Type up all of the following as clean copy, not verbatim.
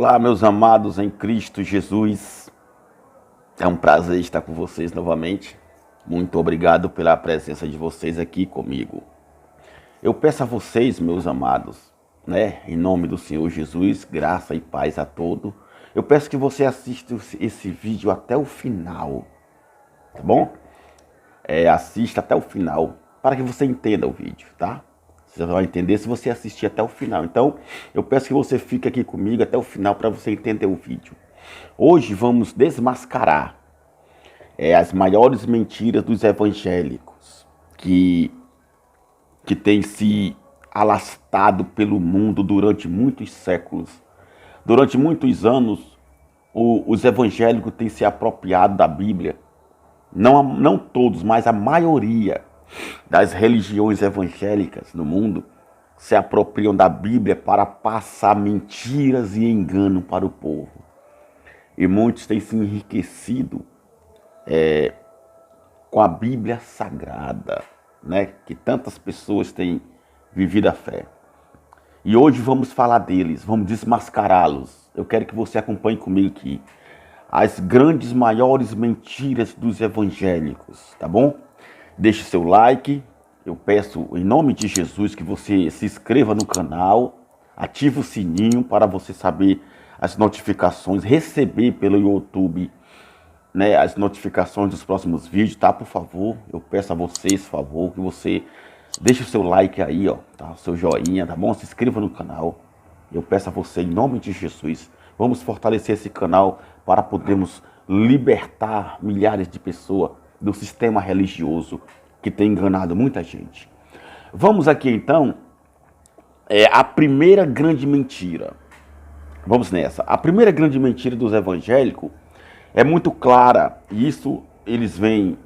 Olá, meus amados em Cristo Jesus. É um prazer estar com vocês novamente. Muito obrigado pela presença de vocês aqui comigo. Eu peço a vocês, meus amados, em nome do Senhor Jesus, graça e paz a todos. Eu peço que você assista esse vídeo até o final, tá bom? Assista até o final, para que você entenda o vídeo, tá? Você vai entender se você assistir até o final. Então, eu peço que você fique aqui comigo até o final para você entender o vídeo. Hoje vamos desmascarar as maiores mentiras dos evangélicos que têm se alastrado pelo mundo durante muitos séculos. Durante muitos anos, os evangélicos têm se apropriado da Bíblia. Não todos, mas a maioria das religiões evangélicas no mundo se apropriam da Bíblia para passar mentiras e engano para o povo. E muitos têm se enriquecido com a Bíblia Sagrada, que tantas pessoas têm vivido a fé. E hoje vamos falar deles, vamos desmascará-los. Eu quero que você acompanhe comigo aqui as grandes, maiores mentiras dos evangélicos, tá bom? Deixe seu like, eu peço em nome de Jesus que você se inscreva no canal, ative o sininho para você saber as notificações, receber pelo YouTube, as notificações dos próximos vídeos, tá? Por favor, eu peço a vocês, por favor, que você deixe o seu like aí, ó, tá? O seu joinha, tá bom? Se inscreva no canal. Eu peço a você em nome de Jesus, vamos fortalecer esse canal para podermos libertar milhares de pessoas do sistema religioso que tem enganado muita gente. Vamos aqui então, a primeira grande mentira. Vamos nessa. A primeira grande mentira dos evangélicos é muito clara, e isso eles vêm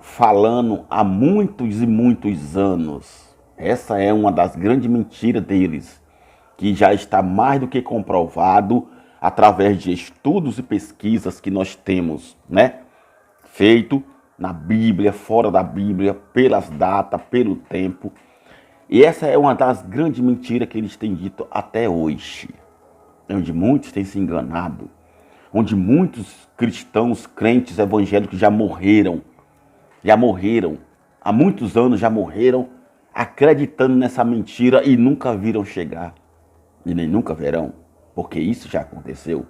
falando há muitos e muitos anos. Essa é uma das grandes mentiras deles, que já está mais do que comprovado através de estudos e pesquisas que nós temos, feito na Bíblia, fora da Bíblia, pelas datas, pelo tempo. E essa é uma das grandes mentiras que eles têm dito até hoje, onde muitos têm se enganado, onde muitos cristãos, crentes evangélicos já morreram, há muitos anos já morreram acreditando nessa mentira e nunca viram chegar, e nem nunca verão, porque isso já aconteceu.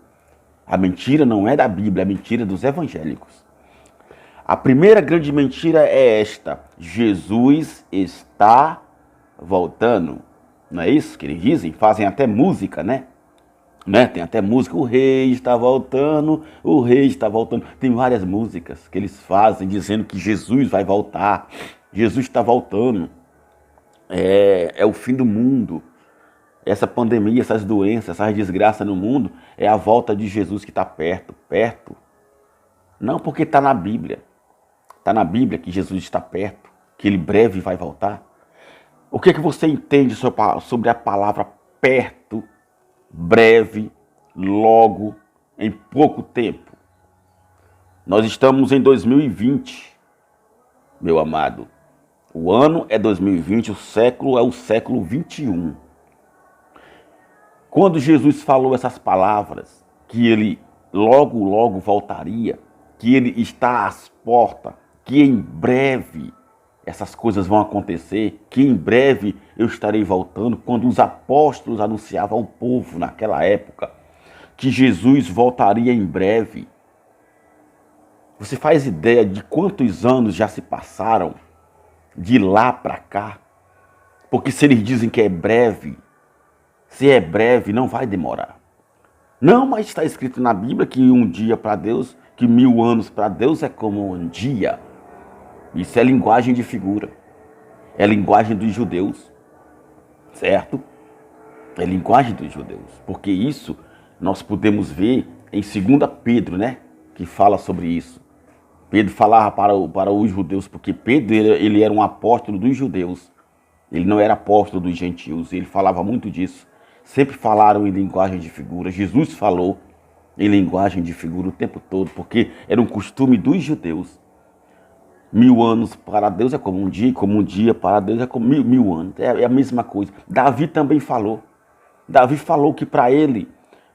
A mentira não é da Bíblia, é a mentira dos evangélicos. A primeira grande mentira é esta: Jesus está voltando. Não é isso que eles dizem? Fazem até música, Tem até música, o rei está voltando, o rei está voltando. Tem várias músicas que eles fazem dizendo que Jesus vai voltar. Jesus está voltando. É o fim do mundo. Essa pandemia, essas doenças, essas desgraças no mundo, é a volta de Jesus que está perto. Não porque está na Bíblia. Está na Bíblia que Jesus está perto, que ele breve vai voltar. O que você entende sobre a palavra perto, breve, logo, em pouco tempo? Nós estamos em 2020, meu amado. O ano é 2020, o século é o século 21. Quando Jesus falou essas palavras, que ele logo, logo voltaria, que ele está às portas, que em breve essas coisas vão acontecer, que em breve eu estarei voltando, quando os apóstolos anunciavam ao povo naquela época que Jesus voltaria em breve. Você faz ideia de quantos anos já se passaram de lá para cá? Porque se eles dizem que é breve, se é breve, não vai demorar. Não, mas está escrito na Bíblia que um dia para Deus, que 1000 anos para Deus é como um dia. Isso é linguagem de figura. É linguagem dos judeus. Certo? É linguagem dos judeus. Porque isso nós podemos ver em 2 Pedro, que fala sobre isso. Pedro falava para os judeus, porque Pedro ele era um apóstolo dos judeus. Ele não era apóstolo dos gentios. Ele falava muito disso. Sempre falaram em linguagem de figura. Jesus falou em linguagem de figura o tempo todo, porque era um costume dos judeus. 1000 anos para Deus é como um dia para Deus é como mil anos. É a mesma coisa. Davi também falou. Davi falou que para ele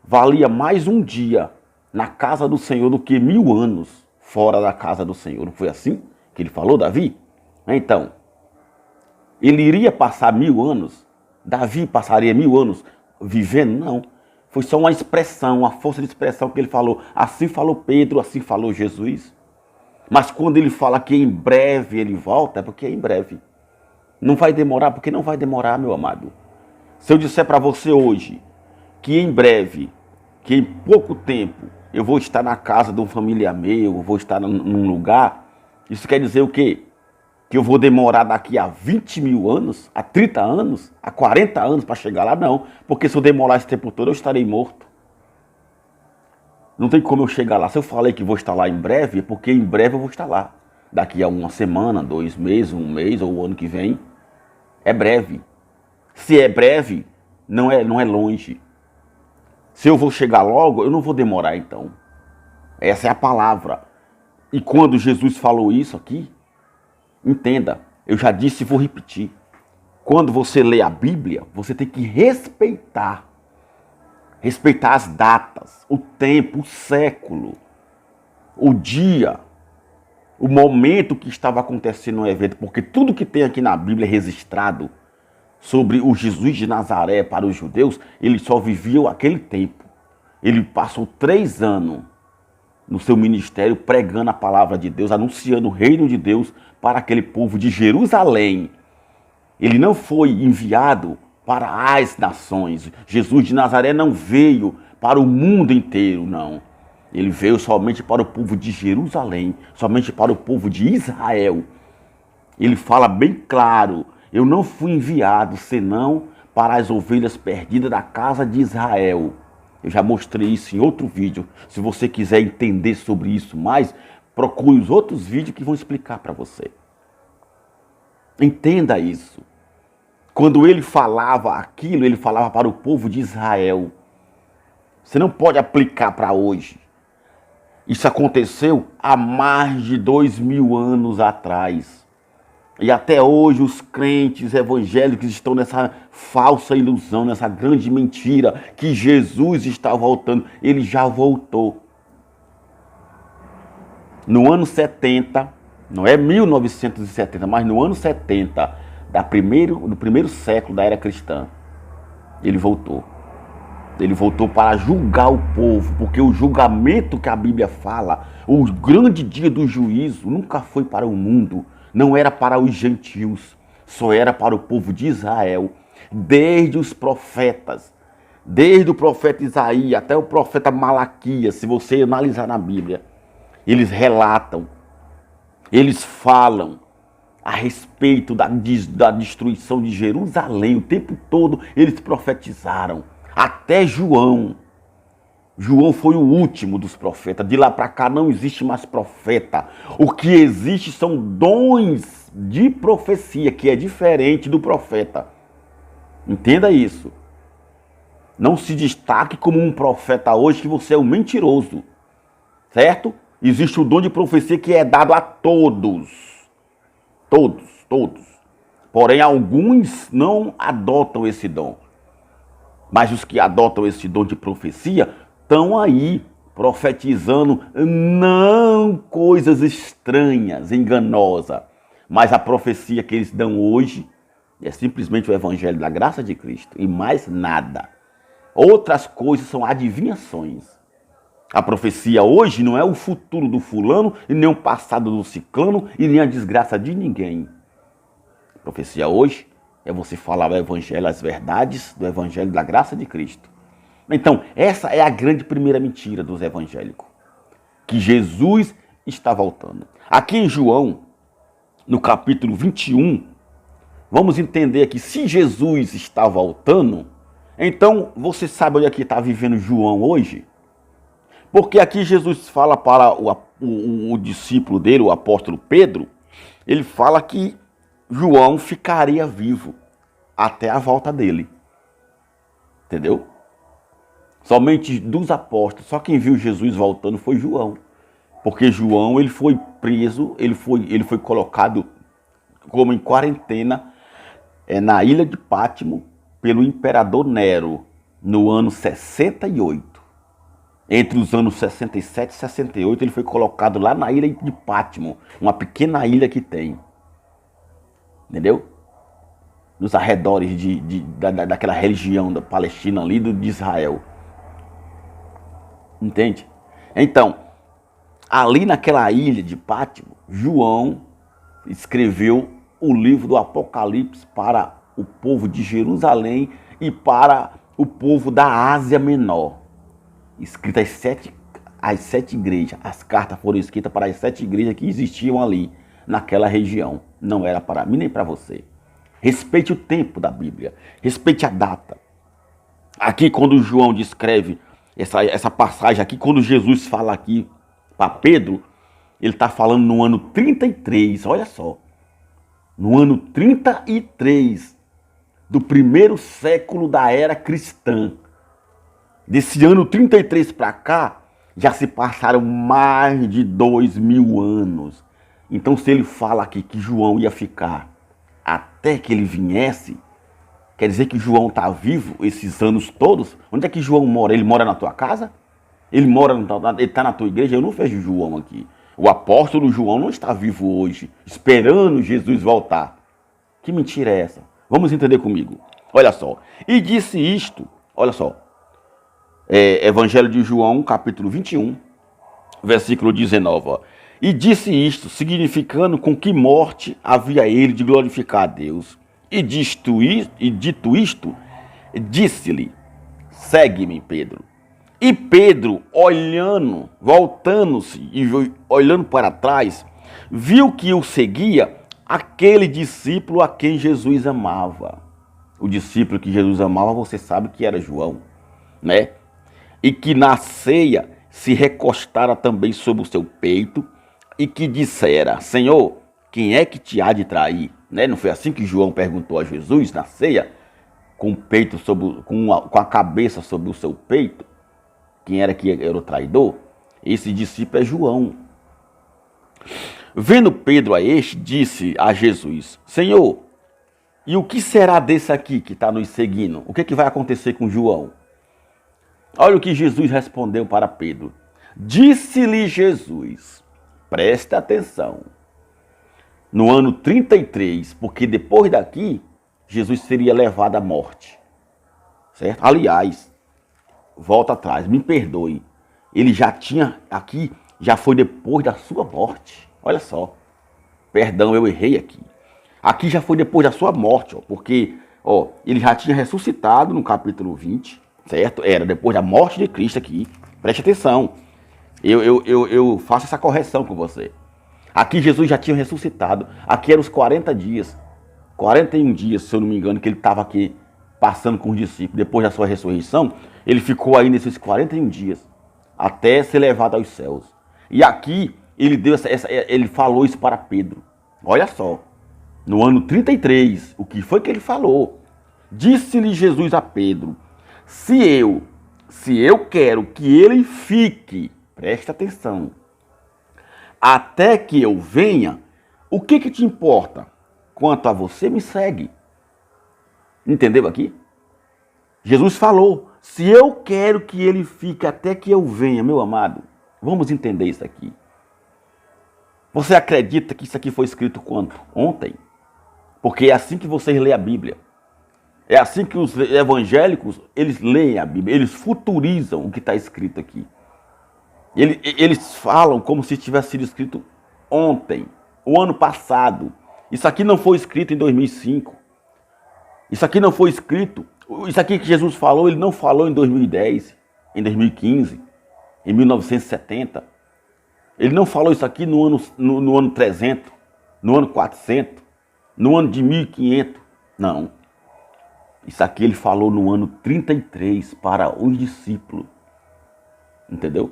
valia mais um dia na casa do Senhor do que 1000 anos fora da casa do Senhor. Não foi assim que ele falou, Davi? Então, ele iria passar 1000 anos? Davi passaria 1000 anos vivendo? Não. Foi só uma expressão, uma força de expressão que ele falou. Assim falou Pedro, assim falou Jesus. Mas quando ele fala que em breve ele volta, é porque é em breve. Não vai demorar, porque não vai demorar, meu amado. Se eu disser para você hoje que em breve, que em pouco tempo, eu vou estar na casa de um familiar meu, eu vou estar num lugar, isso quer dizer o quê? Que eu vou demorar daqui a 20 mil anos, a 30 anos, a 40 anos para chegar lá? Não, porque se eu demorar esse tempo todo, eu estarei morto. Não tem como eu chegar lá. Se eu falei que vou estar lá em breve, é porque em breve eu vou estar lá. Daqui a uma semana, 2 meses, 1 mês ou o ano que vem. É breve. Se é breve, não é longe. Se eu vou chegar logo, eu não vou demorar então. Essa é a palavra. E quando Jesus falou isso aqui, entenda, eu já disse e vou repetir. Quando você lê a Bíblia, você tem que respeitar. Respeitar as datas, o tempo, o século, o dia, o momento que estava acontecendo no evento. Porque tudo que tem aqui na Bíblia é registrado sobre o Jesus de Nazaré para os judeus, ele só vivia aquele tempo. Ele passou 3 anos no seu ministério pregando a palavra de Deus, anunciando o reino de Deus para aquele povo de Jerusalém. Ele não foi enviado para as nações. Jesus de Nazaré não veio para o mundo inteiro, não. Ele veio somente para o povo de Jerusalém, somente para o povo de Israel. Ele fala bem claro, eu não fui enviado senão para as ovelhas perdidas da casa de Israel. Eu já mostrei isso em outro vídeo. Se você quiser entender sobre isso mais, procure os outros vídeos que vão explicar para você. Entenda isso. Quando ele falava aquilo, ele falava para o povo de Israel. Você não pode aplicar para hoje. Isso aconteceu há mais de 2000 anos atrás. E até hoje os crentes evangélicos estão nessa falsa ilusão, nessa grande mentira que Jesus está voltando. Ele já voltou. No ano 70, não é 1970, mas no ano 70, do primeiro século da era cristã, ele voltou. Ele voltou para julgar o povo, porque o julgamento que a Bíblia fala, o grande dia do juízo, nunca foi para o mundo, não era para os gentios, só era para o povo de Israel. Desde os profetas, desde o profeta Isaías até o profeta Malaquias, se você analisar na Bíblia, eles relatam, eles falam a respeito da destruição de Jerusalém. O tempo todo eles profetizaram. Até João. João foi o último dos profetas. De lá para cá não existe mais profeta. O que existe são dons de profecia, que é diferente do profeta. Entenda isso. Não se destaque como um profeta hoje que você é um mentiroso. Certo? Existe o dom de profecia que é dado a todos. Todos. Porém, alguns não adotam esse dom. Mas os que adotam esse dom de profecia estão aí profetizando não coisas estranhas, enganosas. Mas a profecia que eles dão hoje é simplesmente o evangelho da graça de Cristo e mais nada. Outras coisas são adivinhações. A profecia hoje não é o futuro do fulano, e nem o passado do ciclano, e nem a desgraça de ninguém. A profecia hoje é você falar o evangelho, as verdades do evangelho da graça de Cristo. Então, essa é a grande primeira mentira dos evangélicos. Que Jesus está voltando. Aqui em João, no capítulo 21, vamos entender que se Jesus está voltando, então você sabe onde é que está vivendo João hoje? Porque aqui Jesus fala para o discípulo dele, o apóstolo Pedro, ele fala que João ficaria vivo até a volta dele. Entendeu? Somente dos apóstolos, só quem viu Jesus voltando foi João. Porque João, ele foi preso, ele foi colocado como em quarentena na ilha de Pátimo pelo imperador Nero, no ano 68. Entre os anos 67 e 68, ele foi colocado lá na ilha de Pátimo, uma pequena ilha que tem. Entendeu? Nos arredores daquela região da Palestina ali, de Israel. Entende? Então, ali naquela ilha de Pátimo, João escreveu o livro do Apocalipse para o povo de Jerusalém e para o povo da Ásia Menor. Escrita às sete igrejas. As cartas foram escritas para as 7 igrejas que existiam ali, naquela região. Não era para mim nem para você. Respeite o tempo da Bíblia. Respeite a data. Aqui, quando João descreve essa passagem aqui, quando Jesus fala aqui para Pedro, ele está falando no ano 33, olha só. No ano 33 do primeiro século da era cristã. Desse ano 33 para cá, já se passaram mais de 2000 anos. Então, se ele fala aqui que João ia ficar até que ele viesse, quer dizer que João está vivo esses anos todos? Onde é que João mora? Ele mora na tua casa? Ele está na tua igreja? Eu não vejo João aqui. O apóstolo João não está vivo hoje, esperando Jesus voltar. Que mentira é essa? Vamos entender comigo. Olha só. E disse isto, olha só. Evangelho de João, capítulo 21, versículo 19. Ó. E disse isto, significando com que morte havia ele de glorificar a Deus. E dito isto, disse-lhe, segue-me, Pedro. E Pedro, voltando-se e olhando para trás, viu que o seguia aquele discípulo a quem Jesus amava. O discípulo que Jesus amava, você sabe que era João, né? E que na ceia se recostara também sobre o seu peito e que dissera, Senhor, quem é que te há de trair? Né? Não foi assim que João perguntou a Jesus na ceia, com o peito com a cabeça sobre o seu peito? Quem era que era o traidor? Esse discípulo é João. Vendo Pedro a este, disse a Jesus, Senhor, e o que será desse aqui que está nos seguindo? O que vai acontecer com João? Olha o que Jesus respondeu para Pedro. Disse-lhe Jesus, presta atenção, no ano 33, porque depois daqui, Jesus seria levado à morte. Certo? Aliás, volta atrás, me perdoe. Ele já tinha aqui, já foi depois da sua morte. Olha só. Perdão, eu errei aqui. Aqui já foi depois da sua morte, ó, porque ele já tinha ressuscitado no capítulo 20, certo? Era depois da morte de Cristo aqui. Preste atenção. Eu faço essa correção com você. Aqui Jesus já tinha ressuscitado. Aqui eram os 40 dias. 41 dias, se eu não me engano, que ele estava aqui passando com os discípulos. Depois da sua ressurreição, ele ficou aí nesses 41 dias, até ser levado aos céus. E aqui, ele falou isso para Pedro. Olha só, no ano 33, o que foi que ele falou? Disse-lhe Jesus a Pedro, se eu quero que ele fique, preste atenção, até que eu venha, o que te importa? Quanto a você, me segue. Entendeu aqui? Jesus falou, se eu quero que ele fique até que eu venha, meu amado, vamos entender isso aqui. Você acredita que isso aqui foi escrito quando? Ontem? Porque é assim que vocês leem a Bíblia. É assim que os evangélicos, eles leem a Bíblia, eles futurizam o que está escrito aqui. Eles falam como se tivesse sido escrito ontem, o ano passado. Isso aqui não foi escrito em 2005. Isso aqui não foi escrito. Isso aqui que Jesus falou, ele não falou em 2010, em 2015, em 1970. Ele não falou isso aqui no ano 300, no ano 400, no ano de 1500. Não. Isso aqui ele falou no ano 33 para os discípulos. Entendeu?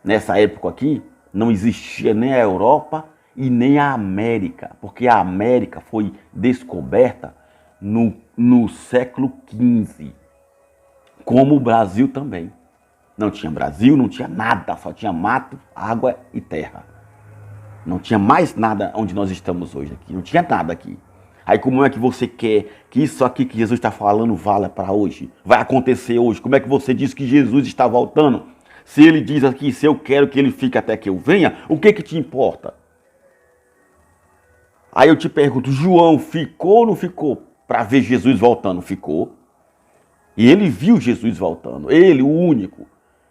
Nessa época aqui, não existia nem a Europa e nem a América, porque a América foi descoberta no século XV, como o Brasil também. Não tinha Brasil, não tinha nada, só tinha mato, água e terra. Não tinha mais nada onde nós estamos hoje aqui, não tinha nada aqui. Aí como é que você quer que isso aqui que Jesus está falando valha para hoje? Vai acontecer hoje? Como é que você diz que Jesus está voltando? Se ele diz aqui, se eu quero que ele fique até que eu venha, o que te importa? Aí eu te pergunto, João ficou ou não ficou para ver Jesus voltando? Ficou. E ele viu Jesus voltando, ele, o único.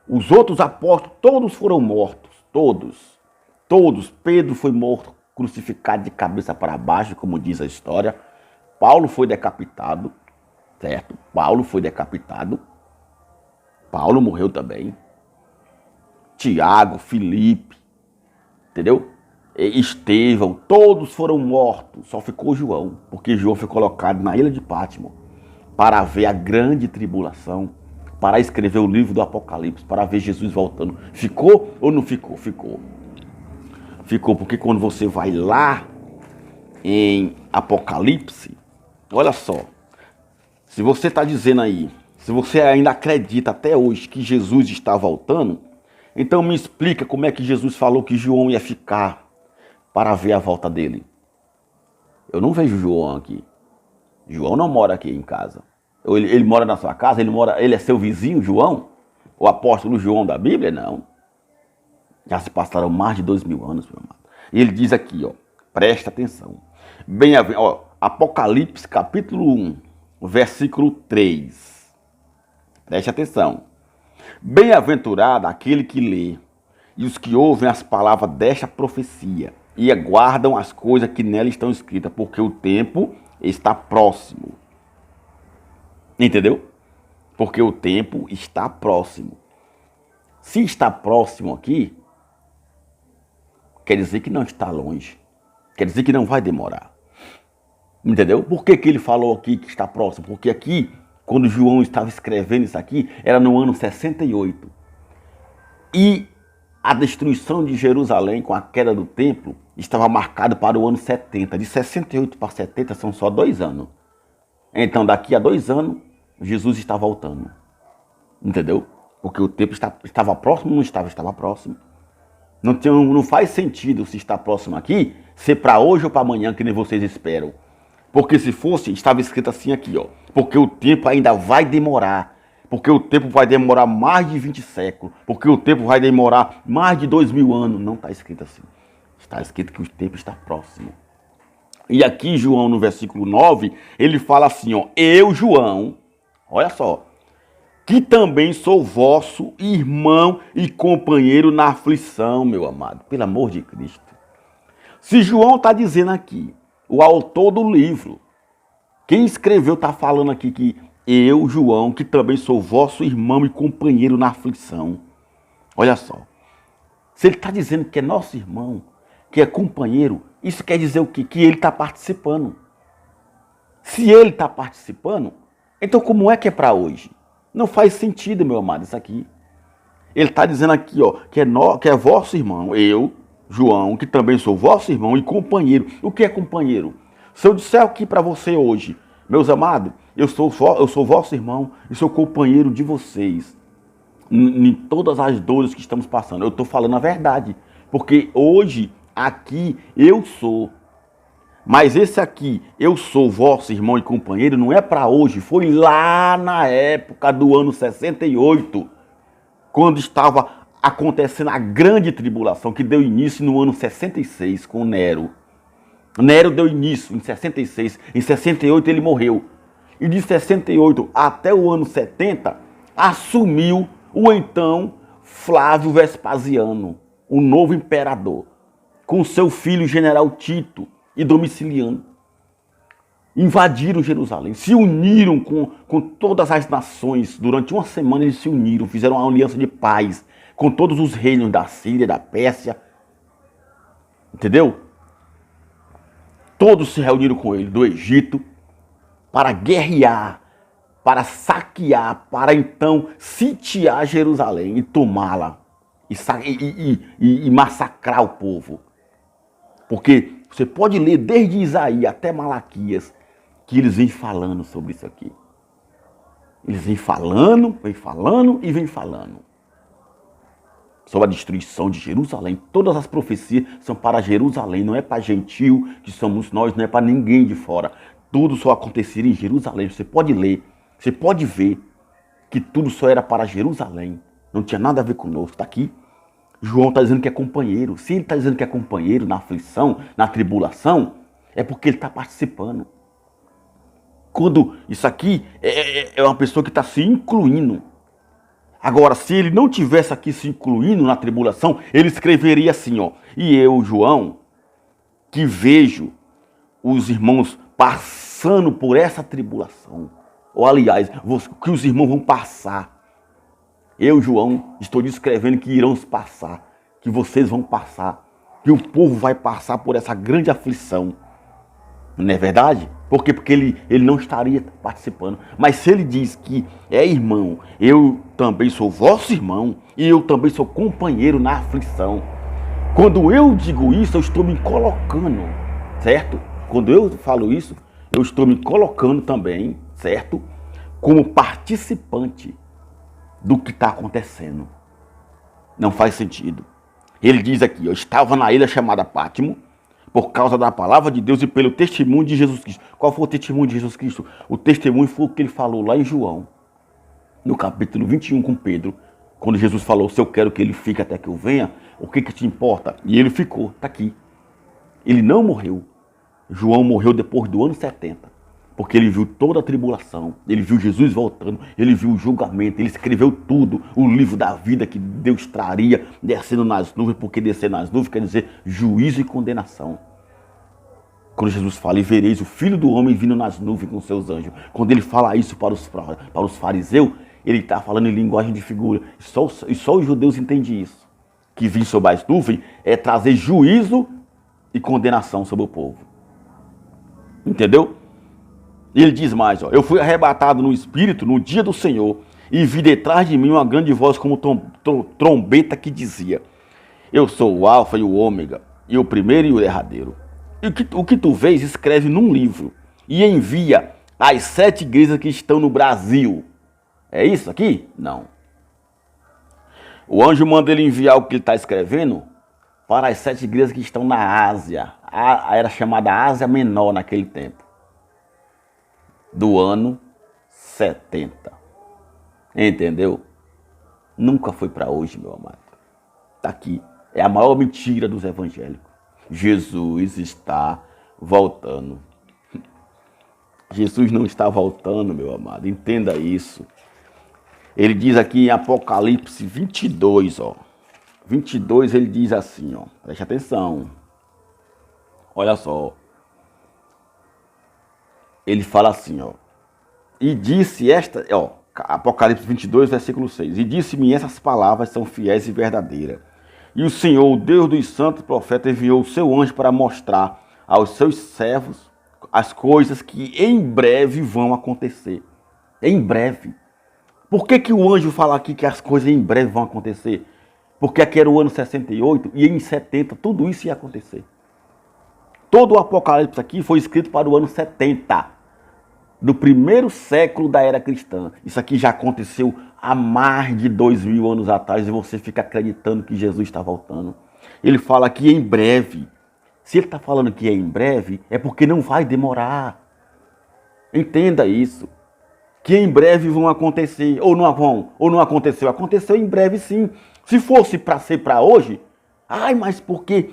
Os outros apóstolos, todos foram mortos, todos. Todos. Pedro foi morto, crucificado de cabeça para baixo, como diz a história. Paulo foi decapitado, certo? Paulo foi decapitado. Paulo morreu também. Tiago, Filipe, entendeu? Estevão, todos foram mortos, só ficou João, porque João foi colocado na ilha de Patmos para ver a grande tribulação, para escrever o livro do Apocalipse, para ver Jesus voltando. Ficou ou não ficou? Ficou. Ficou, porque quando você vai lá em Apocalipse, olha só, se você está dizendo aí, se você ainda acredita até hoje que Jesus está voltando, então me explica como é que Jesus falou que João ia ficar para ver a volta dele. Eu não vejo João aqui. João não mora aqui em casa. Ele mora na sua casa? Ele é seu vizinho, João? O apóstolo João da Bíblia? Não. Já se passaram mais de 2000 anos, meu amado. E ele diz aqui, ó, presta atenção. Apocalipse, capítulo 1, versículo 3. Preste atenção. Bem-aventurado aquele que lê e os que ouvem as palavras desta profecia e aguardam as coisas que nela estão escritas, porque o tempo está próximo. Entendeu? Porque o tempo está próximo. Se está próximo aqui, quer dizer que não está longe. Quer dizer que não vai demorar. Entendeu? Por que ele falou aqui que está próximo? Porque aqui, quando João estava escrevendo isso aqui, era no ano 68. E a destruição de Jerusalém com a queda do templo estava marcada para o ano 70. De 68 para 70 são só 2 anos. Então daqui a 2 anos, Jesus está voltando. Entendeu? Porque o tempo estava próximo, não estava, estava próximo. Não faz sentido se está próximo aqui, ser para hoje ou para amanhã, que nem vocês esperam. Porque se fosse, estava escrito assim aqui, ó. Porque o tempo ainda vai demorar. Porque o tempo vai demorar mais de 20 séculos. Porque o tempo vai demorar mais de 2000 anos. Não está escrito assim. Está escrito que o tempo está próximo. E aqui, João, no versículo 9, ele fala assim, ó. Eu, João, olha só, que também sou vosso irmão e companheiro na aflição, meu amado. Pelo amor de Cristo. Se João está dizendo aqui, o autor do livro, quem escreveu está falando aqui que eu, João, que também sou vosso irmão e companheiro na aflição. Olha só. Se ele está dizendo que é nosso irmão, que é companheiro, isso quer dizer o quê? Que ele está participando. Se ele está participando, então como é que é para hoje? Não faz sentido, meu amado, isso aqui. Ele está dizendo aqui, ó, que é vosso irmão, eu, João, que também sou vosso irmão e companheiro. O que é companheiro? Se eu disser aqui para você hoje, meus amados, eu sou vosso irmão e sou companheiro de vocês em todas as dores que estamos passando. Eu estou falando a verdade, porque hoje, aqui, eu sou. Mas esse aqui, eu sou vosso irmão e companheiro, não é para hoje. Foi lá na época do ano 68, quando estava acontecendo a grande tribulação, que deu início no ano 66 com Nero. Nero deu início em 66, em 68 ele morreu. E de 68 até o ano 70, assumiu o então Flávio Vespasiano, o novo imperador, com seu filho general Tito e Domiciliano. Invadiram Jerusalém, se uniram com todas as nações. Durante uma semana eles se uniram, fizeram uma aliança de paz com todos os reinos da Síria, da Pérsia. Entendeu? Todos se reuniram com ele, do Egito, para guerrear, para para então sitiar Jerusalém e tomá-la e massacrar o povo. Porque você pode ler desde Isaías até Malaquias que eles vêm falando sobre isso aqui. Eles vêm falando e vêm falando sobre a destruição de Jerusalém. Todas as profecias são para Jerusalém, não é para gentil, que somos nós, não é para ninguém de fora. Tudo só aconteceria em Jerusalém. Você pode ler, você pode ver que tudo só era para Jerusalém. Não tinha nada a ver conosco. Está aqui. João está dizendo que é companheiro. Se ele está dizendo que é companheiro na aflição, na tribulação, é porque ele está participando. Quando isso aqui é uma pessoa que está se incluindo. Agora, se ele não tivesse aqui se incluindo na tribulação, ele escreveria assim, ó. E eu, João, que vejo os irmãos passando por essa tribulação. Ou, aliás, que os irmãos vão passar. Eu, João, estou descrevendo que irão passar. Que vocês vão passar. Que o povo vai passar por essa grande aflição. Não é verdade? Por quê? Porque ele não estaria participando. Mas se ele diz que é irmão, eu também sou vosso irmão e eu também sou companheiro na aflição. Quando eu digo isso, eu estou me colocando, certo? Quando eu falo isso, eu estou me colocando também, certo? Como participante do que está acontecendo. Não faz sentido. Ele diz aqui, eu estava na ilha chamada Pátimo, por causa da palavra de Deus e pelo testemunho de Jesus Cristo. Qual foi o testemunho de Jesus Cristo? O testemunho foi o que ele falou lá em João, no capítulo 21 com Pedro, quando Jesus falou, se eu quero que ele fique até que eu venha, o que te importa? E ele ficou, está aqui. Ele não morreu. João morreu depois do ano 70, porque ele viu toda a tribulação, ele viu Jesus voltando, ele viu o julgamento, ele escreveu tudo, o livro da vida que Deus traria, descendo nas nuvens, porque descer nas nuvens quer dizer juízo e condenação. Quando Jesus fala, e vereis o Filho do Homem vindo nas nuvens com seus anjos. Quando ele fala isso para os fariseus, ele está falando em linguagem de figura. E só os judeus entendem isso. Que vir sobre as nuvens é trazer juízo e condenação sobre o povo. Entendeu? E ele diz mais, ó, eu fui arrebatado no Espírito no dia do Senhor e vi detrás de mim uma grande voz como trombeta que dizia, eu sou o Alfa e o Ômega, e o primeiro e o derradeiro. E o que tu vês, escreve num livro e envia às 7 igrejas que estão no Brasil. É isso aqui? Não. O anjo manda ele enviar o que ele está escrevendo para as 7 igrejas que estão na Ásia. Era chamada Ásia Menor naquele tempo. Do ano 70. Entendeu? Nunca foi para hoje, meu amado. Está aqui. É a maior mentira dos evangélicos. Jesus está voltando. Jesus não está voltando, meu amado. Entenda isso. Ele diz aqui em Apocalipse 22, ó. 22 ele diz assim, ó. Preste atenção. Olha só. Ele fala assim, ó. E disse esta, ó. Apocalipse 22, versículo 6. E disse-me essas palavras são fiéis e verdadeiras. E o Senhor, o Deus dos santos profetas, enviou o seu anjo para mostrar aos seus servos as coisas que em breve vão acontecer. Em breve. Por que o anjo fala aqui que as coisas em breve vão acontecer? Porque aqui era o ano 68 e em 70 tudo isso ia acontecer. Todo o Apocalipse aqui foi escrito para o ano 70. Do primeiro século da era cristã. Isso aqui já aconteceu há mais de 2000 anos atrás e você fica acreditando que Jesus está voltando. Ele fala que em breve. Se ele está falando que é em breve, é porque não vai demorar. Entenda isso. Que em breve vão acontecer. Ou não vão, ou não aconteceu. Aconteceu em breve sim. Se fosse para ser para hoje, mas porque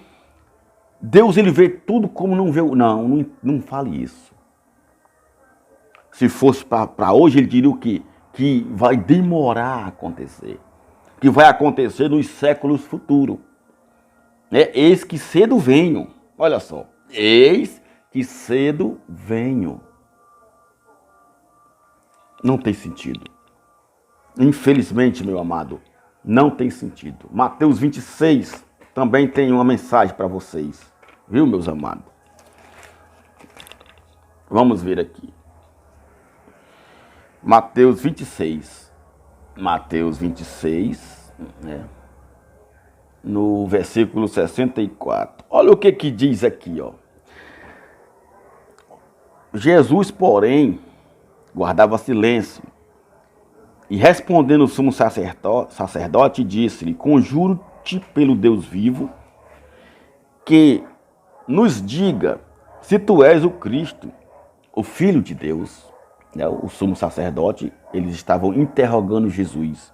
Deus ele vê tudo como não vê. Não fale isso. Se fosse para hoje, ele diria o quê? Que vai demorar a acontecer. Que vai acontecer nos séculos futuros. Eis que cedo venho. Olha só. Eis que cedo venho. Não tem sentido. Infelizmente, meu amado, não tem sentido. Mateus 26 também tem uma mensagem para vocês. Viu, meus amados? Vamos ver aqui. Mateus 26. Mateus 26, no versículo 64. Olha o que diz aqui, ó. Jesus, porém, guardava silêncio. E respondendo o sumo sacerdote, disse-lhe, conjuro-te pelo Deus vivo, que nos diga se tu és o Cristo, o Filho de Deus. O sumo sacerdote, eles estavam interrogando Jesus.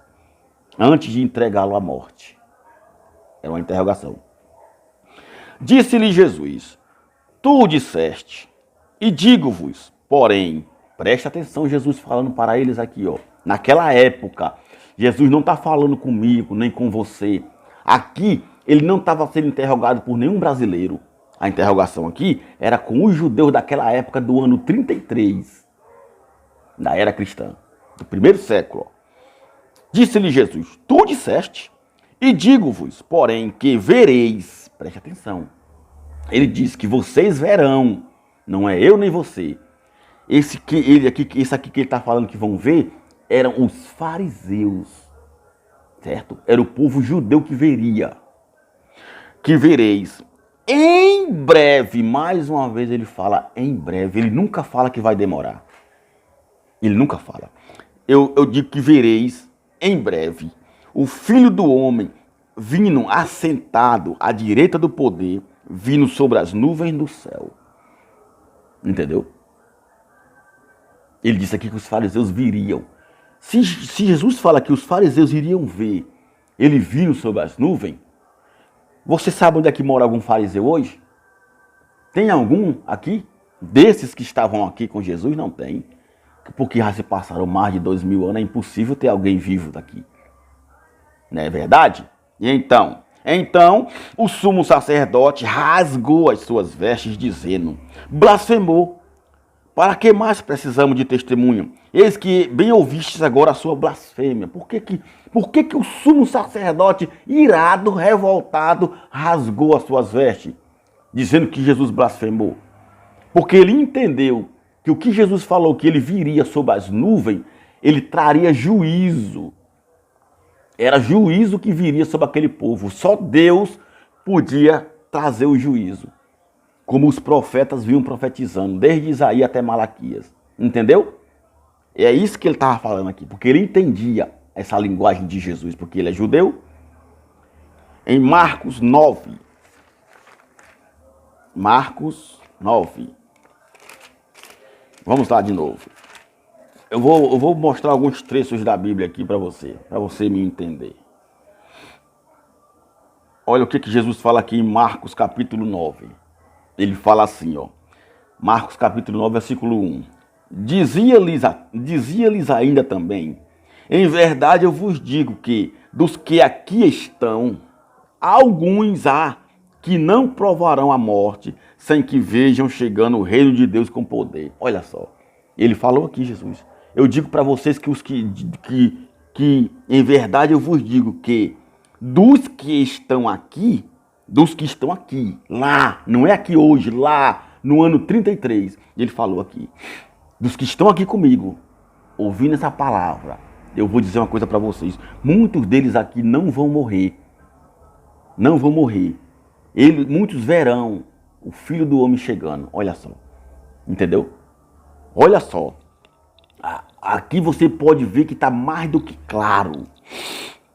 antes de entregá-lo à morte. É uma interrogação. Disse-lhe Jesus: tu disseste, e digo-vos, porém, preste atenção, Jesus falando para eles aqui, ó. Naquela época, Jesus não está falando comigo, nem com você. Aqui, ele não estava sendo interrogado por nenhum brasileiro. A interrogação aqui era com os judeus daquela época do ano 33, da era cristã, do primeiro século. Disse-lhe Jesus: tu disseste, e digo-vos, porém, que vereis. Preste atenção. Ele diz que vocês verão, não é eu nem você. Esse aqui que ele está falando que vão ver eram os fariseus, certo? Era o povo judeu que veria. Que vereis em breve. Mais uma vez ele fala em breve. Ele nunca fala que vai demorar. Ele nunca fala. Eu digo que vereis em breve o Filho do Homem vindo assentado à direita do poder, vindo sobre as nuvens do céu. Entendeu? Ele disse aqui que os fariseus viriam. Se Jesus fala que os fariseus iriam ver ele vindo sobre as nuvens, você sabe onde é que mora algum fariseu hoje? Tem algum aqui? Desses que estavam aqui com Jesus, não tem. Porque já se passaram mais de 2000 anos, é impossível ter alguém vivo daqui. Não é verdade? E então o sumo sacerdote rasgou as suas vestes, dizendo: blasfemou. Para que mais precisamos de testemunho? Eis que bem ouvistes agora a sua blasfêmia. Por que o sumo sacerdote, irado, revoltado, rasgou as suas vestes, dizendo que Jesus blasfemou? Porque ele entendeu que o que Jesus falou, que ele viria sobre as nuvens, ele traria juízo. Era juízo que viria sobre aquele povo. Só Deus podia trazer o juízo. Como os profetas vinham profetizando, desde Isaías até Malaquias. Entendeu? É isso que ele estava falando aqui. Porque ele entendia essa linguagem de Jesus, porque ele é judeu. Em Marcos 9. Marcos 9. Vamos lá de novo. Eu vou mostrar alguns trechos da Bíblia aqui para você me entender. Olha o que Jesus fala aqui em Marcos capítulo 9. Ele fala assim, ó. Marcos capítulo 9, versículo 1. Dizia-lhes ainda também: em verdade eu vos digo que dos que aqui estão, alguns há que não provarão a morte sem que vejam chegando o reino de Deus com poder. Olha só. Ele falou aqui, Jesus. Eu digo para vocês que em verdade eu vos digo que dos que estão aqui, lá, não é aqui hoje, lá no ano 33, ele falou aqui, dos que estão aqui comigo, ouvindo essa palavra, eu vou dizer uma coisa para vocês, muitos deles aqui não vão morrer, muitos verão o Filho do Homem chegando, olha só, entendeu? Olha só. Aqui você pode ver que está mais do que claro.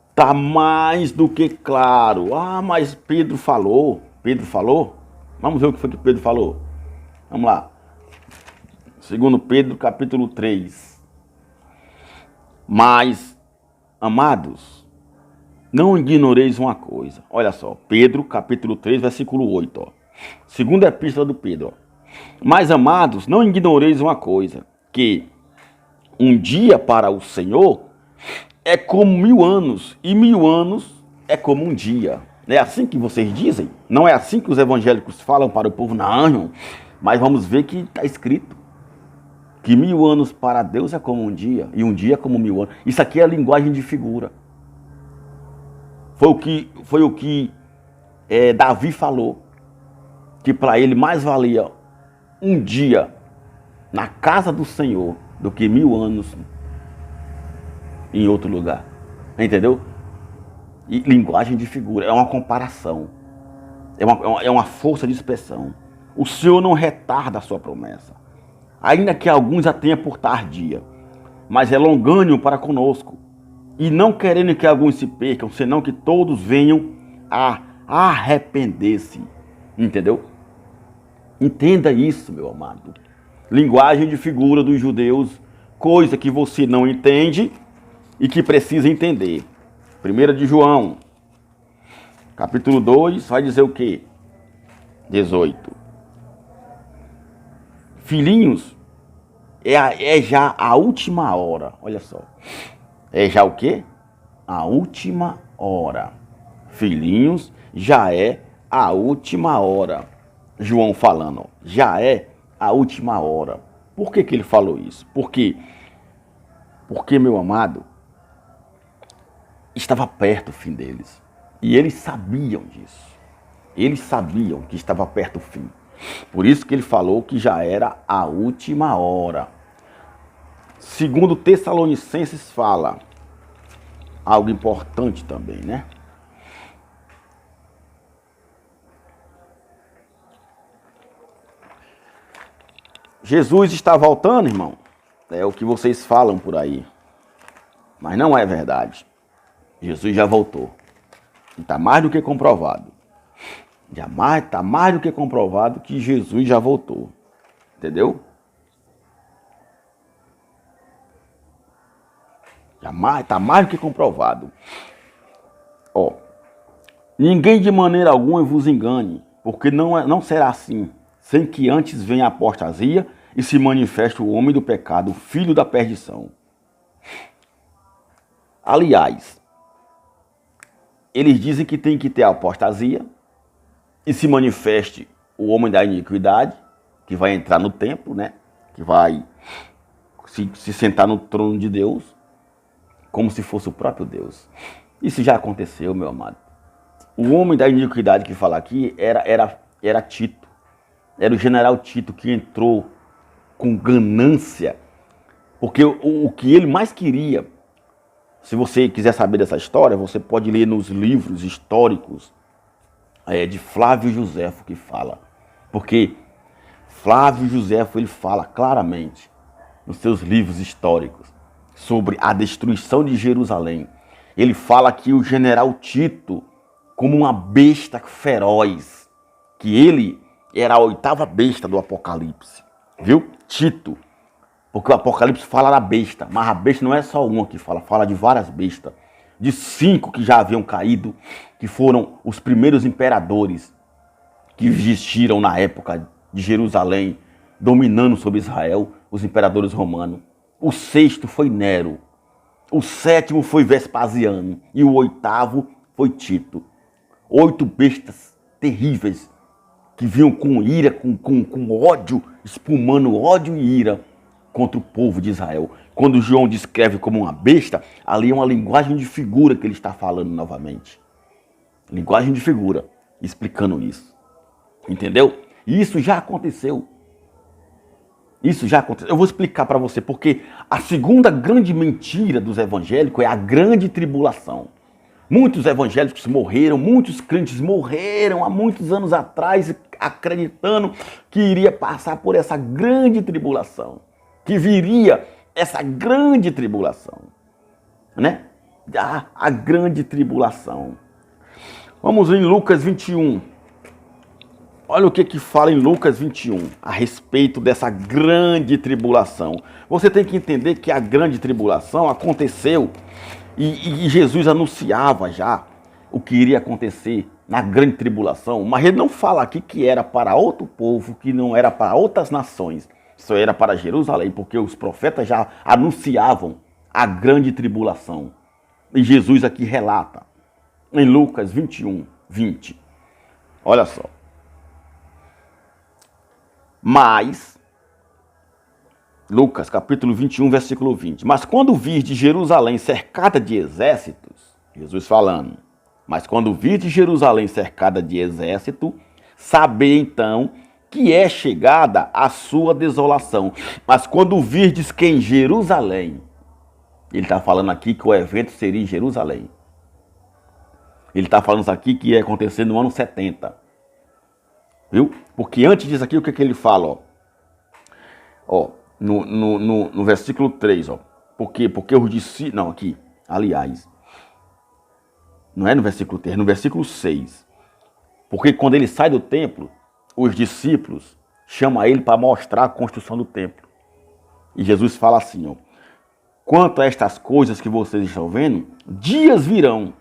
Está mais do que claro. Ah, mas Pedro falou. Vamos ver o que foi que Pedro falou. Vamos lá. 2 Pedro capítulo 3. Mas, amados, não ignoreis uma coisa. Olha só. Pedro capítulo 3, versículo 8. Ó. Segunda epístola do Pedro. Ó. Mas, amados, não ignoreis uma coisa. Que um dia para o Senhor é como 1000 anos, e 1000 anos é como um dia. Não é assim que vocês dizem? Não é assim que os evangélicos falam para o povo? Não, mas vamos ver que está escrito que 1000 anos para Deus é como um dia, e um dia é como 1000 anos. Isso aqui é a linguagem de figura. Foi o que Davi falou, que para ele mais valia um dia na casa do Senhor do que 1000 anos em outro lugar. Entendeu? E linguagem de figura. É uma comparação. É uma força de expressão. O Senhor não retarda a sua promessa. Ainda que alguns a tenha por tardia. Mas é longânimo para conosco. E não querendo que alguns se percam, senão que todos venham a arrepender-se. Entendeu? Entenda isso, meu amado. Linguagem de figura dos judeus, coisa que você não entende e que precisa entender. 1 de João, capítulo 2, vai dizer o quê? 18. Filhinhos, é já a última hora. Olha só. É já o quê? A última hora. Filhinhos, já é a última hora. João falando, já é a última hora. Por que ele falou isso? Porque, meu amado, estava perto o fim deles. E eles sabiam disso. Eles sabiam que estava perto o fim. Por isso que ele falou que já era a última hora. Segundo Tessalonicenses fala algo importante também, né? Jesus está voltando, irmão. É o que vocês falam por aí. Mas não é verdade. Jesus já voltou. E está mais do que comprovado. Está mais do que comprovado que Jesus já voltou. Entendeu? Está mais do que comprovado. Ó, ninguém de maneira alguma vos engane, porque não será assim, sem que antes venha a apostasia e se manifeste o homem do pecado, o filho da perdição. Aliás, eles dizem que tem que ter a apostasia e se manifeste o homem da iniquidade, que vai entrar no templo, né? Que vai se sentar no trono de Deus, como se fosse o próprio Deus. Isso já aconteceu, meu amado. O homem da iniquidade que fala aqui era Tito. Era o general Tito que entrou com ganância. Porque o que ele mais queria, se você quiser saber dessa história, você pode ler nos livros históricos de Flávio Joséfo que fala. Porque Flávio Joséfo ele fala claramente nos seus livros históricos sobre a destruição de Jerusalém. Ele fala que o general Tito, como uma besta feroz, que ele era a oitava besta do Apocalipse, viu? Tito, porque o Apocalipse fala da besta, mas a besta não é só uma que fala de várias bestas, de 5 que já haviam caído, que foram os primeiros imperadores que existiram na época de Jerusalém, dominando sobre Israel, os imperadores romanos. O 6º foi Nero, o 7º foi Vespasiano e o 8º foi Tito. 8 bestas terríveis que vinham com ira, com ódio, espumando ódio e ira contra o povo de Israel. Quando João descreve como uma besta, ali é uma linguagem de figura que ele está falando novamente. Linguagem de figura, explicando isso. Entendeu? E isso já aconteceu. Isso já aconteceu. Eu vou explicar para você, porque a segunda grande mentira dos evangélicos é a grande tribulação. Muitos evangélicos morreram, muitos crentes morreram há muitos anos atrás, acreditando que iria passar por essa grande tribulação, que viria essa grande tribulação, né? A grande tribulação. Vamos em Lucas 21. Olha o que fala em Lucas 21 a respeito dessa grande tribulação. Você tem que entender que a grande tribulação aconteceu e Jesus anunciava já o que iria acontecer na grande tribulação, mas ele não fala aqui que era para outro povo, que não era para outras nações, só era para Jerusalém, porque os profetas já anunciavam a grande tribulação. E Jesus aqui relata, em Lucas 21, 20. Olha só. Mas, Lucas capítulo 21, versículo 20. Mas quando virdes Jerusalém cercada de exércitos, Jesus falando, mas quando virdes Jerusalém cercada de exército, sabei então que é chegada a sua desolação. Mas quando virdes que em Jerusalém, ele está falando aqui que o evento seria em Jerusalém. Ele está falando isso aqui que ia acontecer no ano 70. Viu? Porque antes disso aqui, o que ele fala? Ó, no versículo 3, ó. Por quê? Porque os discípulos... Não, aqui, aliás. Não é no versículo 3, é no versículo 6. Porque quando ele sai do templo, os discípulos chamam ele para mostrar a construção do templo. E Jesus fala assim, ó. Quanto a estas coisas que vocês estão vendo, dias virão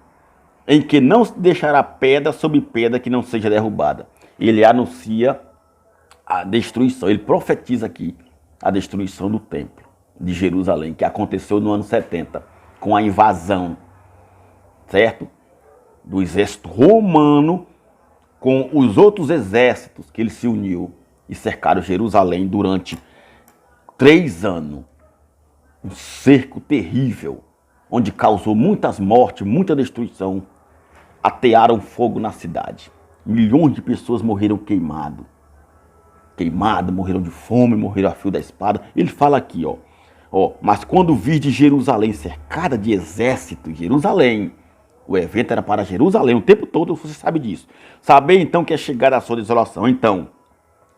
em que não se deixará pedra sobre pedra que não seja derrubada. Ele anuncia a destruição, ele profetiza aqui a destruição do templo de Jerusalém, que aconteceu no ano 70, com a invasão, certo? Do exército romano com os outros exércitos que ele se uniu e cercaram Jerusalém durante 3 anos. Um cerco terrível, onde causou muitas mortes, muita destruição. Atearam fogo na cidade. Milhões de pessoas morreram queimadas, morreram de fome, morreram a fio da espada. Ele fala aqui, mas quando vir de Jerusalém cercada de exército, Jerusalém, o evento era para Jerusalém o tempo todo, você sabe disso. Saber então que é chegada a sua desolação. Então,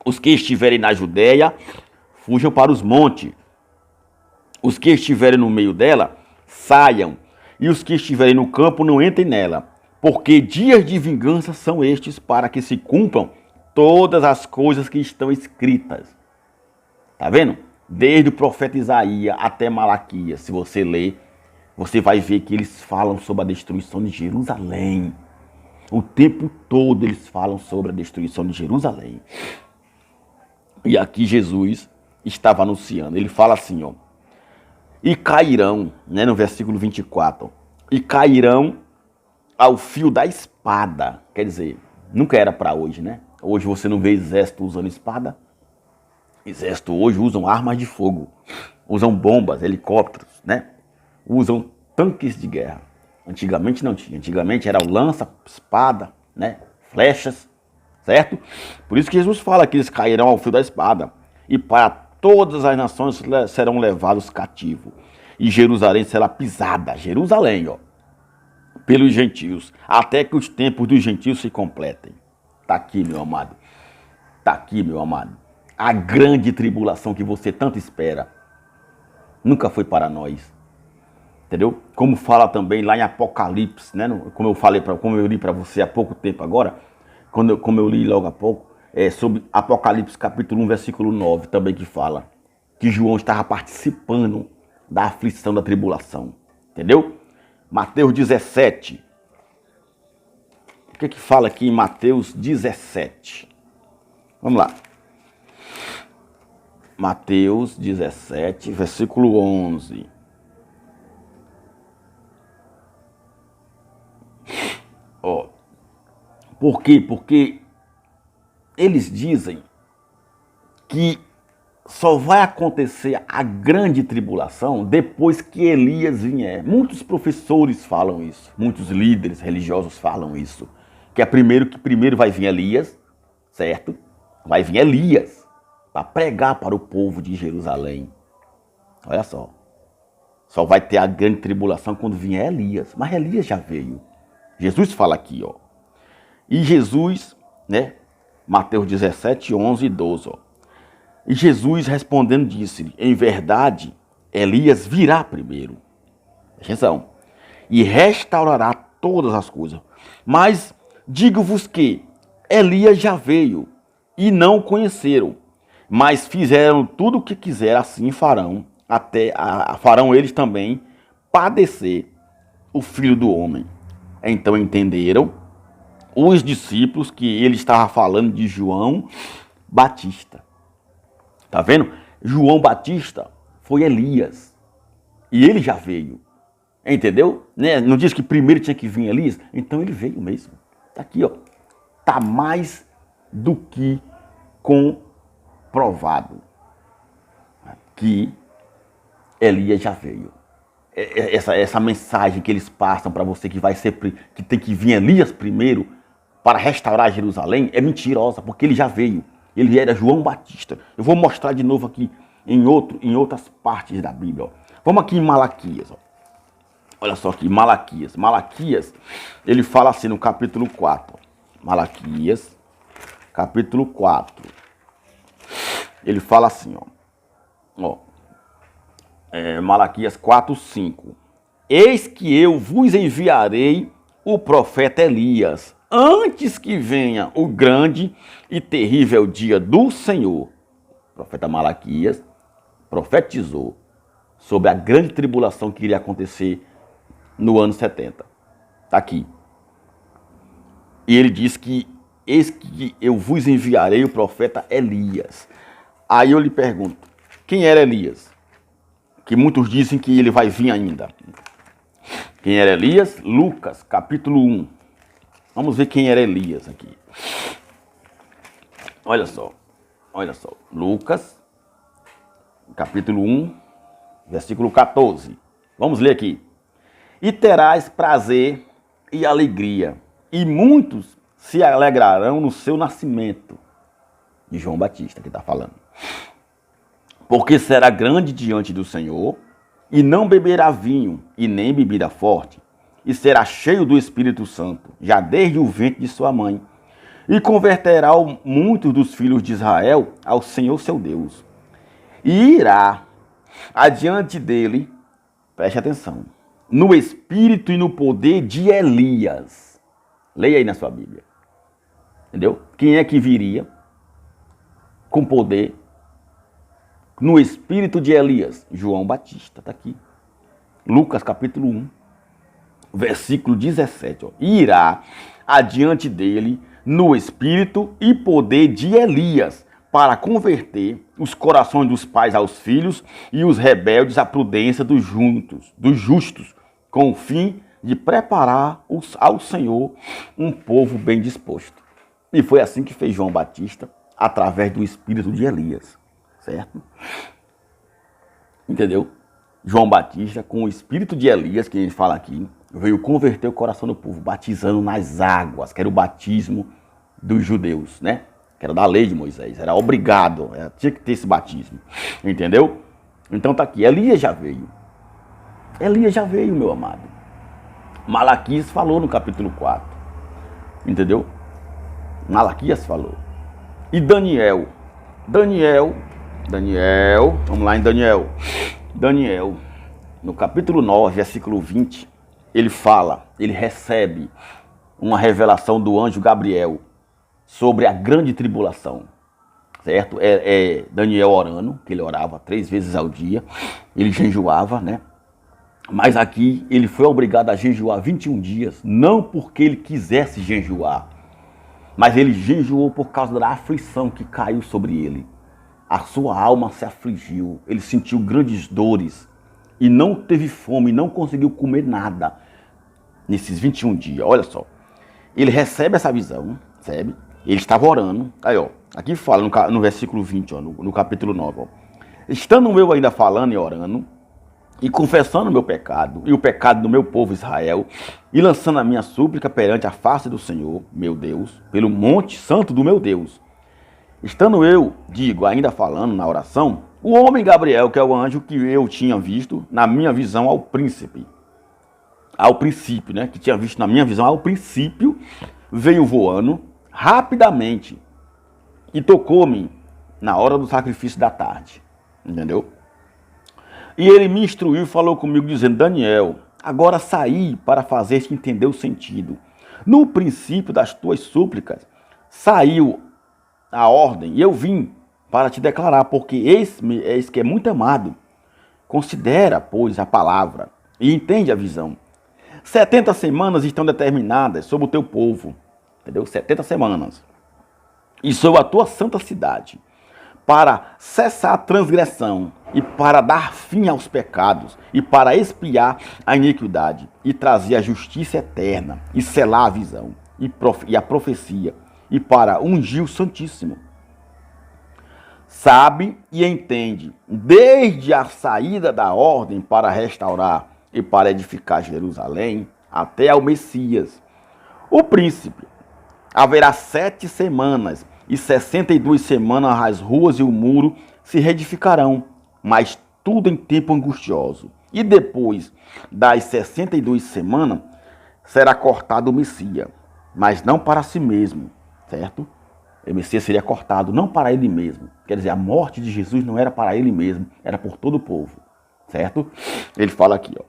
os que estiverem na Judéia, fujam para os montes. Os que estiverem no meio dela, saiam. E os que estiverem no campo, não entrem nela. Porque dias de vingança são estes, para que se cumpram todas as coisas que estão escritas. Tá vendo? Desde o profeta Isaías até Malaquias, se você ler, você vai ver que eles falam sobre a destruição de Jerusalém. O tempo todo eles falam sobre a destruição de Jerusalém. E aqui Jesus estava anunciando. Ele fala assim, e cairão, né, no versículo 24, e cairão ao fio da espada. Quer dizer, nunca era para hoje, né? Hoje você não vê exército usando espada. Exército hoje usam armas de fogo, usam bombas, helicópteros, né? Usam tanques de guerra. Antigamente não tinha. Antigamente era o lança, espada, né? Flechas, certo? Por isso que Jesus fala que eles cairão ao fio da espada. E para todas as nações serão levados cativos. E Jerusalém será pisada. Jerusalém, pelos gentios. Até que os tempos dos gentios se completem. Tá aqui, meu amado. Tá aqui, meu amado. A grande tribulação que você tanto espera nunca foi para nós. Entendeu? Como fala também lá em Apocalipse, né? Como eu li para você há pouco tempo agora, como eu li logo há pouco, sobre Apocalipse capítulo 1, versículo 9, também que fala que João estava participando da aflição da tribulação. Entendeu? Mateus 17. O que fala aqui em Mateus 17? Vamos lá. Mateus 17, versículo 11. Por quê? Porque eles dizem que só vai acontecer a grande tribulação depois que Elias vier. Muitos professores falam isso, muitos líderes religiosos falam isso. Que primeiro vai vir Elias, certo? Vai vir Elias para pregar para o povo de Jerusalém. Olha só. Só vai ter a grande tribulação quando vier Elias. Mas Elias já veio. Jesus fala aqui, E Jesus, né? Mateus 17, 11 e 12, E Jesus respondendo disse-lhe, em verdade, Elias virá primeiro. Atenção. E restaurará todas as coisas. Mas digo-vos que Elias já veio e não o conheceram. Mas fizeram tudo o que quiser, assim farão. Farão eles também padecer o Filho do Homem. Então entenderam os discípulos que ele estava falando de João Batista. Tá vendo? João Batista foi Elias. E ele já veio. Entendeu? Né? Não diz que primeiro tinha que vir Elias? Então ele veio mesmo. Tá aqui, Tá mais do que comprovado que Elias já veio. Essa mensagem que eles passam para você que tem que vir Elias primeiro para restaurar Jerusalém é mentirosa, porque ele já veio. Ele era João Batista. Eu vou mostrar de novo aqui em outras partes da Bíblia. Vamos aqui em Malaquias. Olha só aqui, Malaquias. Malaquias, ele fala assim no capítulo 4. Malaquias, capítulo 4. Ele fala assim, Malaquias 4, 5. Eis que eu vos enviarei o profeta Elias, antes que venha o grande e terrível dia do Senhor. O profeta Malaquias profetizou sobre a grande tribulação que iria acontecer no ano 70. Está aqui. E ele diz que eis que eu vos enviarei o profeta Elias. Aí eu lhe pergunto, quem era Elias? Que muitos dizem que ele vai vir ainda. Quem era Elias? Lucas, capítulo 1. Vamos ver quem era Elias aqui. Olha só. Lucas, capítulo 1, versículo 14. Vamos ler aqui. E terás prazer e alegria, e muitos se alegrarão no seu nascimento. De João Batista que está falando. Porque será grande diante do Senhor, e não beberá vinho, e nem bebida forte, e será cheio do Espírito Santo, já desde o ventre de sua mãe, e converterá muitos dos filhos de Israel ao Senhor seu Deus. E irá adiante dele, preste atenção, no espírito e no poder de Elias. Leia aí na sua Bíblia. Entendeu? Quem é que viria com poder no espírito de Elias? João Batista, está aqui. Lucas capítulo 1, versículo 17. Ó. Irá adiante dele no espírito e poder de Elias, para converter os corações dos pais aos filhos e os rebeldes à prudência dos justos, com o fim de preparar ao Senhor um povo bem disposto. E foi assim que fez João Batista, através do espírito de Elias, certo? Entendeu? João Batista, com o espírito de Elias, que a gente fala aqui, veio converter o coração do povo, batizando nas águas, que era o batismo dos judeus, né? Que era da lei de Moisés, era obrigado, tinha que ter esse batismo, entendeu? Então tá aqui, Elias já veio, meu amado. Malaquias falou no capítulo 4, entendeu? Malaquias falou. E Daniel, vamos lá em Daniel, no capítulo 9, versículo 20, ele recebe uma revelação do anjo Gabriel sobre a grande tribulação, certo? Daniel orando, que ele orava 3 vezes ao dia, ele jejuava, né? Mas aqui ele foi obrigado a jejuar 21 dias, não porque ele quisesse jejuar, mas ele jejuou por causa da aflição que caiu sobre ele. A sua alma se afligiu, ele sentiu grandes dores e não teve fome, não conseguiu comer nada nesses 21 dias. Olha só, ele recebe essa visão, recebe? Ele estava orando, aí ó, aqui fala no versículo 20, ó, no capítulo 9, ó. Estando eu ainda falando e orando, e confessando o meu pecado, e o pecado do meu povo Israel, e lançando a minha súplica perante a face do Senhor, meu Deus, pelo monte santo do meu Deus. Estando eu, ainda falando na oração, o homem Gabriel, que é o anjo que eu tinha visto na minha visão ao princípio, né, que tinha visto na minha visão ao princípio, veio voando rapidamente e tocou-me na hora do sacrifício da tarde, entendeu? E ele me instruiu e falou comigo dizendo, Daniel, agora saí para fazer-te entender o sentido. No princípio das tuas súplicas saiu a ordem e eu vim para te declarar, porque eis que é muito amado. Considera, pois, a palavra e entende a visão. 70 semanas estão determinadas sobre o teu povo, entendeu? 70 semanas. E sobre a tua santa cidade, para cessar a transgressão e para dar fim aos pecados e para expiar a iniquidade e trazer a justiça eterna e selar a visão e a profecia e para ungir o Santíssimo. Sabe e entende, desde a saída da ordem para restaurar e para edificar Jerusalém até ao Messias, o príncipe. Haverá 7 semanas e 62 semanas as ruas e o muro se reedificarão, mas tudo em tempo angustioso. E depois das 62 semanas será cortado o Messias, mas não para si mesmo, certo? O Messias seria cortado não para ele mesmo. Quer dizer, a morte de Jesus não era para ele mesmo, era por todo o povo, certo? Ele fala aqui, ó.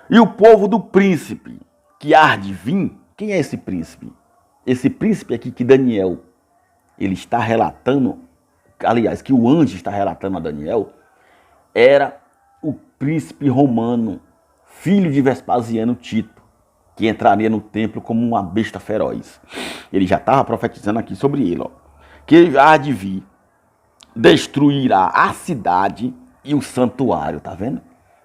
E o povo do príncipe que há de vir, quem é esse príncipe? Esse príncipe aqui que Daniel, ele está relatando, aliás, que o anjo está relatando a Daniel, era o príncipe romano, filho de Vespasiano Tito, que entraria no templo como uma besta feroz. Ele já estava profetizando aqui sobre ele, ó, que ele há de vir, destruirá a cidade e o santuário, tá vendo?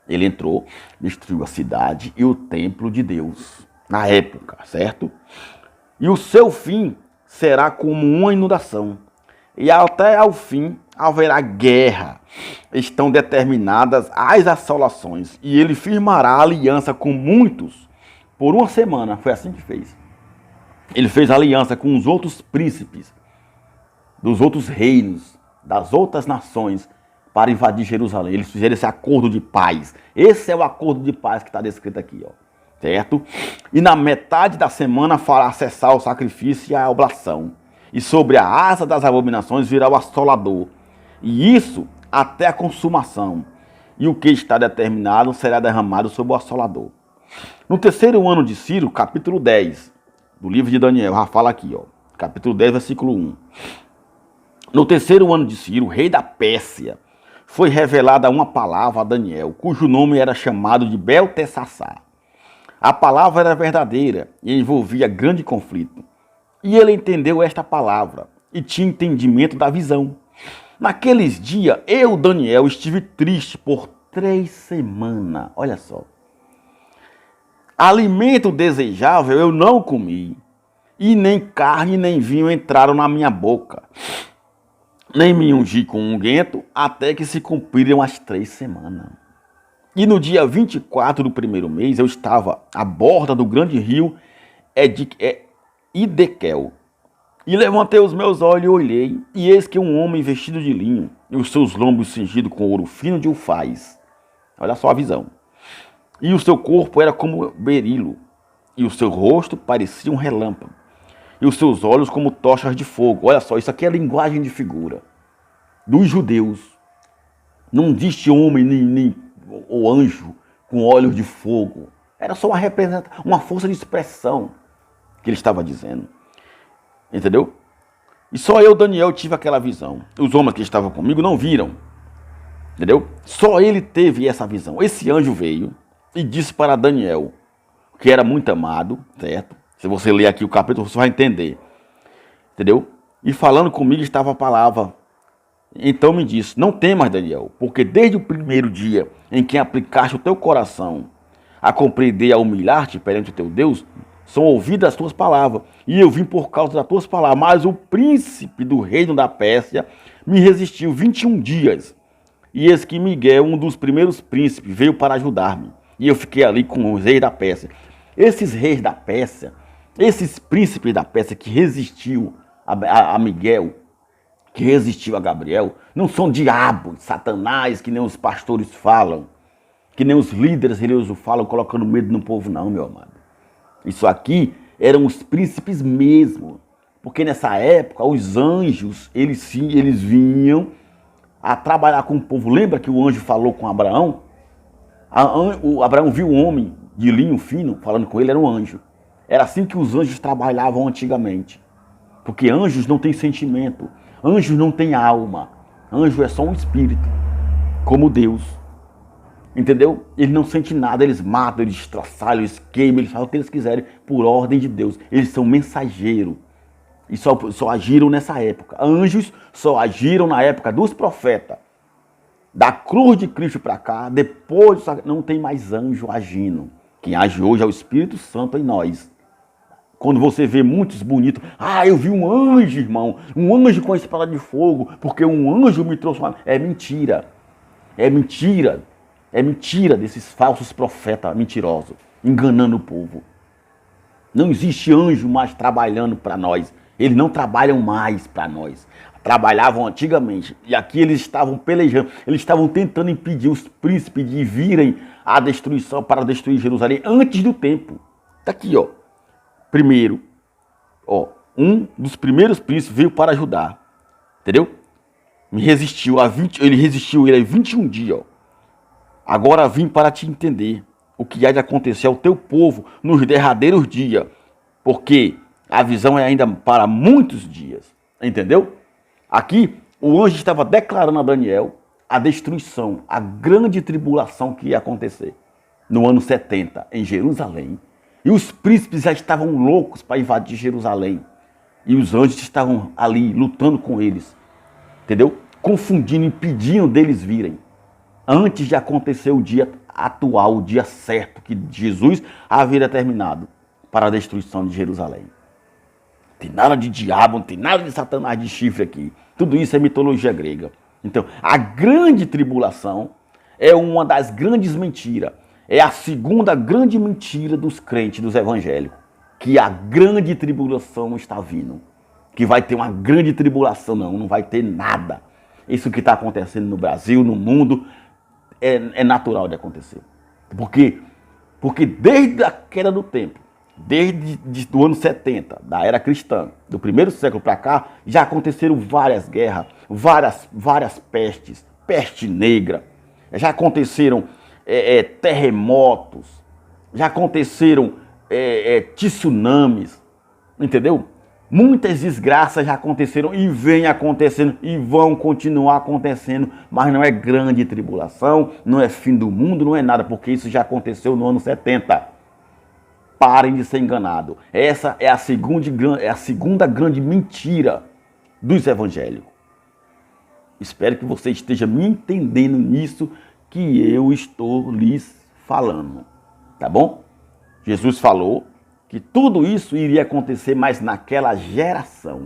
Ele entrou, destruiu a cidade e o templo de Deus, na época, certo? E o seu fim será como uma inundação, e até ao fim haverá guerra. Estão determinadas as assolações, e ele firmará aliança com muitos por uma semana. Foi assim que fez. Ele fez aliança com os outros príncipes dos outros reinos, das outras nações, para invadir Jerusalém. Eles fizeram esse acordo de paz. Esse é o acordo de paz que está descrito aqui, ó, certo? E na metade da semana fará cessar o sacrifício e a oblação. E sobre a asa das abominações virá o assolador. E isso até a consumação. E o que está determinado será derramado sobre o assolador. No terceiro ano de Ciro, capítulo 10, do livro de Daniel, já fala aqui, ó, capítulo 10, versículo 1. No terceiro ano de Ciro, rei da Pérsia, foi revelada uma palavra a Daniel, cujo nome era chamado de Beltessassar. A palavra era verdadeira e envolvia grande conflito. E ele entendeu esta palavra e tinha entendimento da visão. Naqueles dias, eu, Daniel, estive triste por 3 semanas. Olha só. Alimento desejável eu não comi, e nem carne nem vinho entraram na minha boca. Nem me ungi com unguento, até que se cumpriram as 3 semanas. E no dia 24 do primeiro mês, eu estava à borda do grande rio Idequel. E levantei os meus olhos e olhei, e eis que um homem vestido de linho, e os seus lombos cingidos com ouro fino de ufaz. Olha só a visão. E o seu corpo era como berilo, e o seu rosto parecia um relâmpago, e os seus olhos como tochas de fogo. Olha só, isso aqui é a linguagem de figura dos judeus. Não existe homem nem ou anjo com olhos de fogo. Era só uma força de expressão que ele estava dizendo. Entendeu? E só eu, Daniel, tive aquela visão. Os homens que estavam comigo não viram. Entendeu? Só ele teve essa visão. Esse anjo veio e disse para Daniel, que era muito amado, certo? Se você ler aqui o capítulo, você vai entender. Entendeu? E falando comigo estava a palavra. Então me disse, não temas, Daniel, porque desde o primeiro dia em que aplicaste o teu coração a compreender e a humilhar-te perante o teu Deus, são ouvidas as tuas palavras, e eu vim por causa das tuas palavras. Mas o príncipe do reino da Pérsia me resistiu 21 dias. E eis que Miguel, um dos primeiros príncipes, veio para ajudar-me. E eu fiquei ali com os reis da Pérsia. Esses reis da Pérsia, esses príncipes da Pérsia que resistiu a Miguel, que resistiu a Gabriel, não são diabos, satanás, que nem os pastores falam, que nem os líderes religiosos falam, colocando medo no povo, não, meu amado. Isso aqui eram os príncipes mesmo, porque nessa época os anjos, eles vinham a trabalhar com o povo. Lembra que o anjo falou com Abraão? Abraão viu um homem de linho fino falando com ele, era um anjo. Era assim que os anjos trabalhavam antigamente, porque anjos não têm sentimento, anjos não têm alma, anjo é só um espírito, como Deus. Entendeu? Eles não sentem nada, eles matam, eles destroçam, eles queimam, eles fazem o que eles quiserem por ordem de Deus. Eles são mensageiros e só agiram nessa época. Anjos só agiram na época dos profetas. Da cruz de Cristo para cá, depois não tem mais anjo agindo. Quem age hoje é o Espírito Santo em nós. Quando você vê muitos bonitos, eu vi um anjo, irmão, um anjo com a espada de fogo, porque um anjo me trouxe uma... É mentira. É mentira. É mentira desses falsos profetas mentirosos, enganando o povo. Não existe anjo mais trabalhando para nós. Eles não trabalham mais para nós. Trabalhavam antigamente. E aqui eles estavam pelejando. Eles estavam tentando impedir os príncipes de virem à destruição para destruir Jerusalém antes do tempo. Está aqui, ó. Primeiro, ó, um dos primeiros príncipes veio para ajudar. Entendeu? Ele resistiu 21 dias, ó. Agora vim para te entender o que há de acontecer ao teu povo nos derradeiros dias, porque a visão é ainda para muitos dias. Entendeu? Aqui, o anjo estava declarando a Daniel a destruição, a grande tribulação que ia acontecer no ano 70, em Jerusalém, E os príncipes já estavam loucos para invadir Jerusalém. E os anjos estavam ali lutando com eles. Entendeu? Confundindo, impedindo deles virem. Antes de acontecer o dia atual, o dia certo que Jesus havia determinado para a destruição de Jerusalém. Não tem nada de diabo, não tem nada de Satanás de chifre aqui. Tudo isso é mitologia grega. Então, a grande tribulação é uma das grandes mentiras. É a segunda grande mentira dos crentes, dos evangélicos. Que a grande tribulação está vindo. Que vai ter uma grande tribulação. Não, não vai ter nada. Isso que está acontecendo no Brasil, no mundo, é natural de acontecer. Por quê? Porque desde a queda do templo, desde o ano 70, da era cristã, do primeiro século para cá, já aconteceram várias guerras, várias pestes, peste negra, já aconteceram terremotos, já aconteceram tsunamis, entendeu? Muitas desgraças já aconteceram e vêm acontecendo e vão continuar acontecendo, mas não é grande tribulação, não é fim do mundo, não é nada, porque isso já aconteceu no ano 70. Parem de ser enganados. Essa é a segunda grande mentira dos evangélicos. Espero que você esteja me entendendo nisso que eu estou lhes falando, tá bom? Jesus falou que tudo isso iria acontecer, mas naquela geração.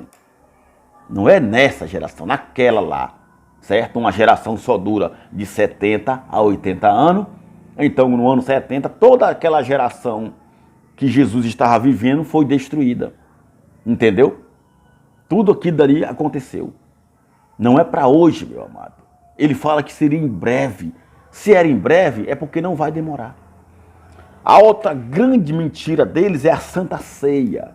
Não é nessa geração, naquela lá, certo? Uma geração só dura de 70 a 80 anos. Então, no ano 70, toda aquela geração que Jesus estava vivendo foi destruída. Entendeu? Tudo aquilo dali aconteceu. Não é para hoje, meu amado. Ele fala que seria em breve. Se era em breve, é porque não vai demorar. A outra grande mentira deles é a Santa Ceia.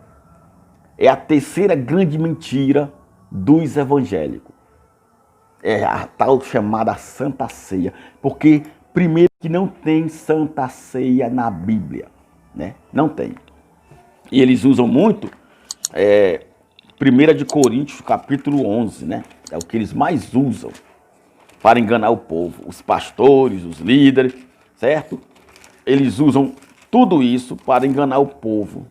É a terceira grande mentira dos evangélicos. É a tal chamada Santa Ceia. Porque, primeiro, que não tem Santa Ceia na Bíblia. Né? Não tem. E eles usam muito 1 de Coríntios, capítulo 11. Né? É o que eles mais usam para enganar o povo. Os pastores, os líderes, certo? Eles usam tudo isso para enganar o povo,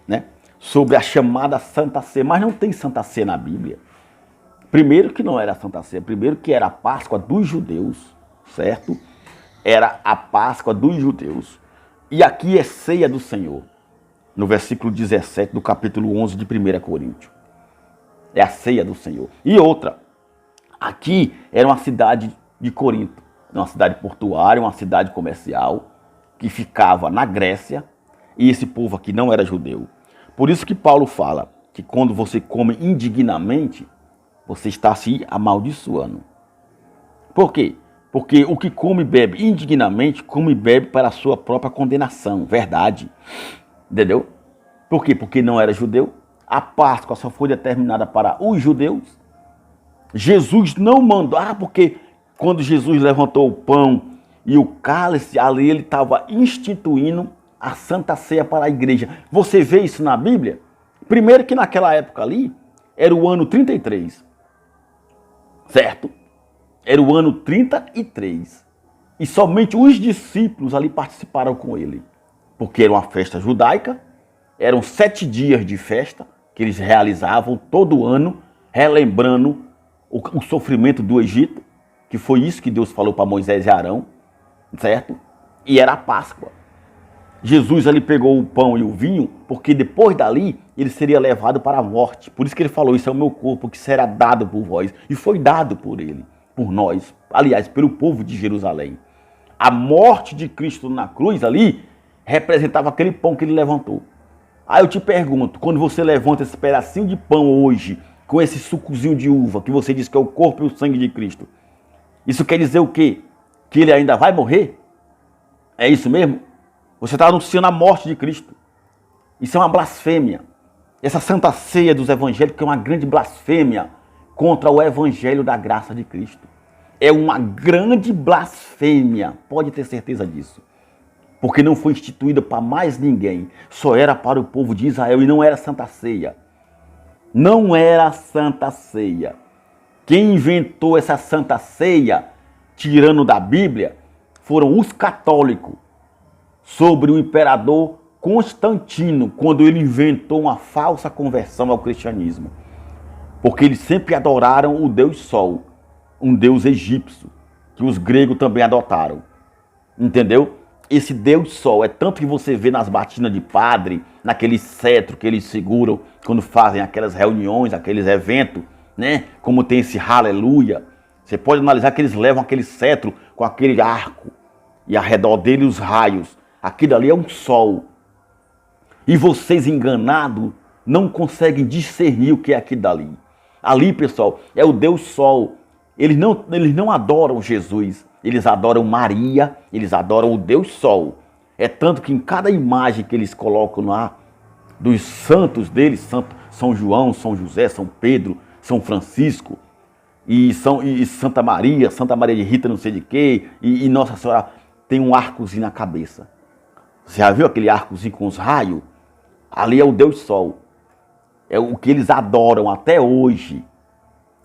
né? Sobre a chamada Santa Ceia. Mas não tem Santa Ceia na Bíblia. Primeiro que não era Santa Ceia. Primeiro que era a Páscoa dos judeus, certo? Era a Páscoa dos judeus. E aqui é ceia do Senhor. No versículo 17 do capítulo 11 de 1 Coríntios. É a ceia do Senhor. E outra. Aqui era uma cidade de Corinto. Uma cidade portuária, uma cidade comercial, que ficava na Grécia, e esse povo aqui não era judeu. Por isso que Paulo fala que quando você come indignamente, você está se amaldiçoando. Por quê? Porque o que come e bebe indignamente, come e bebe para a sua própria condenação. Verdade. Entendeu? Por quê? Porque não era judeu. A Páscoa só foi determinada para os judeus. Jesus não mandou. Porque quando Jesus levantou o pão e o cálice, ali ele estava instituindo a Santa Ceia para a igreja. Você vê isso na Bíblia? Primeiro que naquela época ali, era o ano 33. Certo? Era o ano 33. E somente os discípulos ali participaram com ele. Porque era uma festa judaica, eram 7 dias de festa que eles realizavam todo ano, relembrando o sofrimento do Egito, que foi isso que Deus falou para Moisés e Arão, certo? E era a Páscoa. Jesus ali pegou o pão e o vinho, porque depois dali ele seria levado para a morte. Por isso que ele falou, isso é o meu corpo que será dado por vós. E foi dado por ele, por nós, aliás, pelo povo de Jerusalém. A morte de Cristo na cruz ali representava aquele pão que ele levantou. Aí eu te pergunto, quando você levanta esse pedacinho de pão hoje, com esse sucozinho de uva, que você diz que é o corpo e o sangue de Cristo, isso quer dizer o quê? Que ele ainda vai morrer? É isso mesmo? Você está anunciando a morte de Cristo. Isso é uma blasfêmia. Essa Santa Ceia dos evangélicos é uma grande blasfêmia contra o evangelho da graça de Cristo. É uma grande blasfêmia, pode ter certeza disso. Porque não foi instituída para mais ninguém. Só era para o povo de Israel e não era Santa Ceia. Não era Santa Ceia. Quem inventou essa Santa Ceia, tirando da Bíblia, foram os católicos, sobre o imperador Constantino, quando ele inventou uma falsa conversão ao cristianismo. Porque eles sempre adoraram o Deus Sol, um Deus egípcio, que os gregos também adotaram. Entendeu? Esse Deus Sol é tanto que você vê nas batinas de padre, naquele cetro que eles seguram quando fazem aquelas reuniões, aqueles eventos, né? Como tem esse aleluia. Você pode analisar que eles levam aquele cetro com aquele arco e ao redor dele os raios. Aquilo ali é um sol. E vocês enganados não conseguem discernir o que é aquilo dali. Ali, pessoal, é o Deus Sol. Eles não adoram Jesus. Eles adoram Maria, eles adoram o Deus Sol. É tanto que em cada imagem que eles colocam lá, dos santos deles, São João, São José, São Pedro, São Francisco, e Santa Maria de Rita não sei de quê, e Nossa Senhora tem um arcozinho na cabeça. Você já viu aquele arcozinho com os raios? Ali é o Deus Sol. É o que eles adoram até hoje.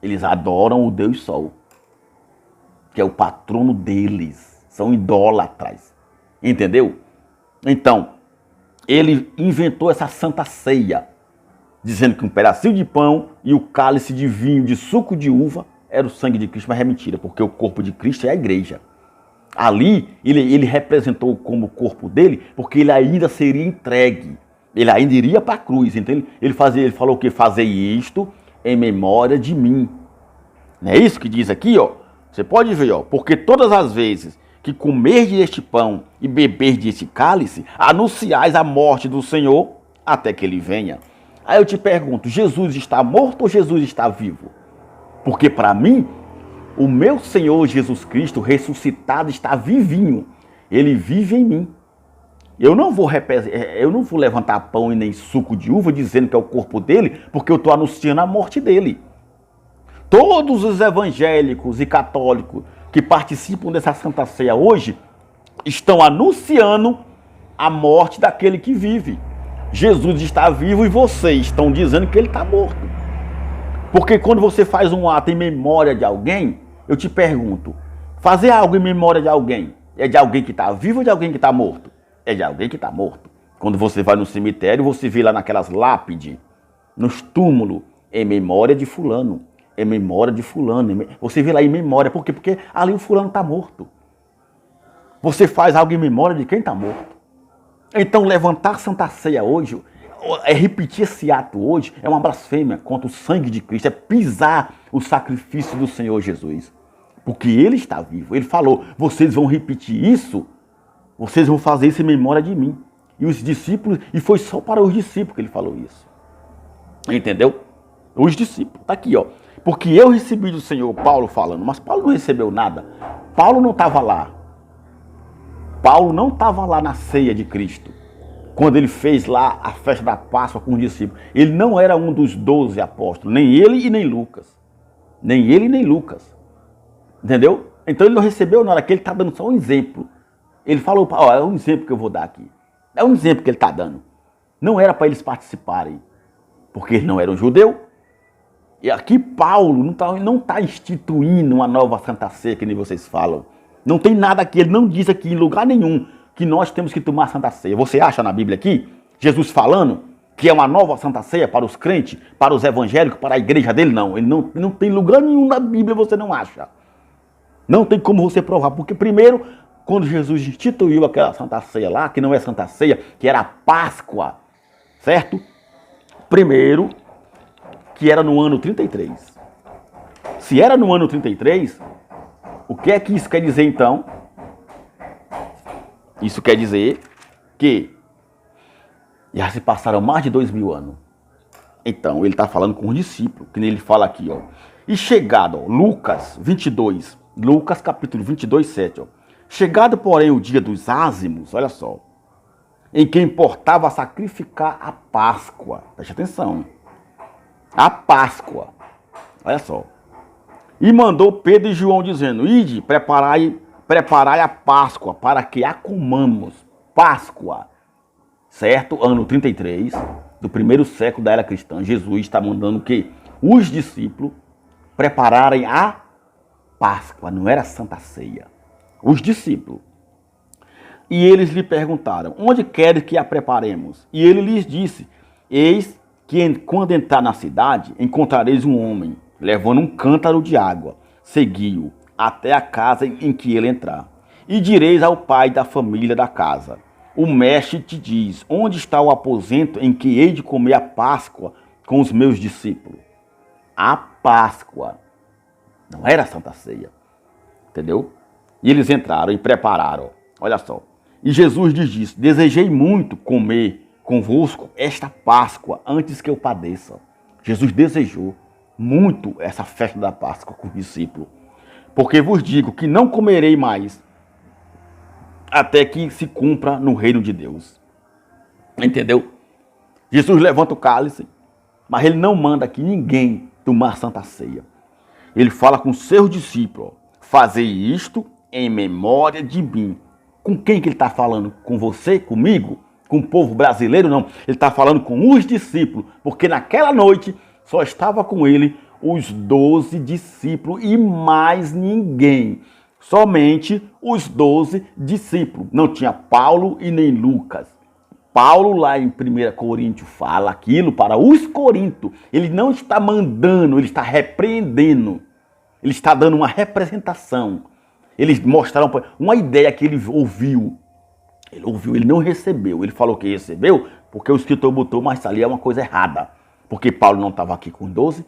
Eles adoram o Deus Sol, que é o patrono deles. São idólatras. Entendeu? Então, ele inventou essa santa ceia, dizendo que um pedacinho de pão e o cálice de vinho de suco de uva era o sangue de Cristo, mas é mentira, porque o corpo de Cristo é a igreja. Ali, ele representou como o corpo dele, porque ele ainda seria entregue. Ele ainda iria para a cruz. Então ele falou que fazer isto em memória de mim. Não é isso que diz aqui, ó? Você pode ver, ó. Porque todas as vezes que comerdes este pão e beberdes este cálice, anunciais a morte do Senhor até que ele venha. Aí eu te pergunto, Jesus está morto ou Jesus está vivo? Porque para mim, o meu Senhor Jesus Cristo ressuscitado está vivinho. Ele vive em mim. Eu não vou levantar pão e nem suco de uva dizendo que é o corpo dele, porque eu estou anunciando a morte dele. Todos os evangélicos e católicos que participam dessa Santa Ceia hoje estão anunciando a morte daquele que vive. Jesus está vivo e vocês estão dizendo que ele está morto. Porque quando você faz um ato em memória de alguém, eu te pergunto, fazer algo em memória de alguém é de alguém que está vivo ou de alguém que está morto? É de alguém que está morto. Quando você vai no cemitério, você vê lá naquelas lápides, nos túmulos, em memória de fulano, em memória de fulano. Você vê lá em memória. Por quê? Porque ali o fulano está morto. Você faz algo em memória de quem está morto. Então levantar Santa Ceia hoje, repetir esse ato hoje, é uma blasfêmia contra o sangue de Cristo, é pisar o sacrifício do Senhor Jesus. Porque ele está vivo. Ele falou, vocês vão repetir isso, vocês vão fazer isso em memória de mim. E os discípulos, e foi só para os discípulos que ele falou isso. Entendeu? Os discípulos, tá aqui, ó. Porque eu recebi do Senhor, Paulo falando, mas Paulo não recebeu nada. Paulo não estava lá. Paulo não estava lá na ceia de Cristo, quando ele fez lá a festa da Páscoa com os discípulos. Ele não era um dos 12 apóstolos, nem ele e nem Lucas. Nem ele e nem Lucas. Entendeu? Então ele não recebeu nada, que ele está dando só um exemplo. Ele falou, ó, é um exemplo que eu vou dar aqui. É um exemplo que ele está dando. Não era para eles participarem, porque eles não eram judeus. E aqui Paulo não está instituindo uma nova Santa Ceia, que nem vocês falam. Não tem nada aqui, ele não diz aqui em lugar nenhum que nós temos que tomar Santa Ceia. Você acha na Bíblia aqui, Jesus falando que é uma nova Santa Ceia para os crentes, para os evangélicos, para a igreja dele? Não, ele não tem lugar nenhum na Bíblia, você não acha. Não tem como você provar, porque primeiro, quando Jesus instituiu aquela Santa Ceia lá, que não é Santa Ceia, que era a Páscoa, certo? Primeiro, que era no ano 33. Se era no ano 33, o que é que isso quer dizer então? Isso quer dizer que já se passaram mais de 2000 anos. Então, ele está falando com os discípulos, que ele fala aqui, ó. E chegado, ó, Lucas 22, Lucas capítulo 22, 7, ó. Chegado, porém, o dia dos ázimos, olha só, em que importava sacrificar a Páscoa. Preste atenção. A Páscoa. Olha só. E mandou Pedro e João dizendo, ide, preparai a Páscoa para que a comamos. Páscoa. Certo? Ano 33, do primeiro século da era cristã. Jesus está mandando que os discípulos prepararem a Páscoa. Não era a Santa Ceia. Os discípulos. E eles lhe perguntaram: onde queres que a preparemos? E ele lhes disse: eis que quando entrar na cidade, encontrareis um homem levando um cântaro de água. Segui-o até a casa em que ele entrar. E direis ao pai da família da casa: o mestre te diz, onde está o aposento em que hei de comer a Páscoa com os meus discípulos? A Páscoa. Não era a Santa Ceia. Entendeu? E eles entraram e prepararam. Olha só. E Jesus lhes disse: desejei muito comer convosco esta Páscoa antes que eu padeça. Jesus desejou muito essa festa da Páscoa com os discípulos. Porque vos digo que não comerei mais até que se cumpra no reino de Deus. Entendeu? Jesus levanta o cálice, mas ele não manda que ninguém tomar Santa Ceia. Ele fala com seus discípulos: fazei isto em memória de mim. Com quem que ele está falando? Com você? Comigo? Com o povo brasileiro? Não. Ele está falando com os discípulos, porque naquela noite só estava com ele os 12 discípulos e mais ninguém. Somente os 12 discípulos. Não tinha Paulo e nem Lucas. Paulo lá em 1 Coríntios fala aquilo para os coríntios. Ele não está mandando, ele está repreendendo. Ele está dando uma representação. Eles mostraram uma ideia que ele ouviu. Ele ouviu, ele não recebeu. Ele falou que recebeu porque o escritor botou, mas ali é uma coisa errada. Porque Paulo não estava aqui com 12.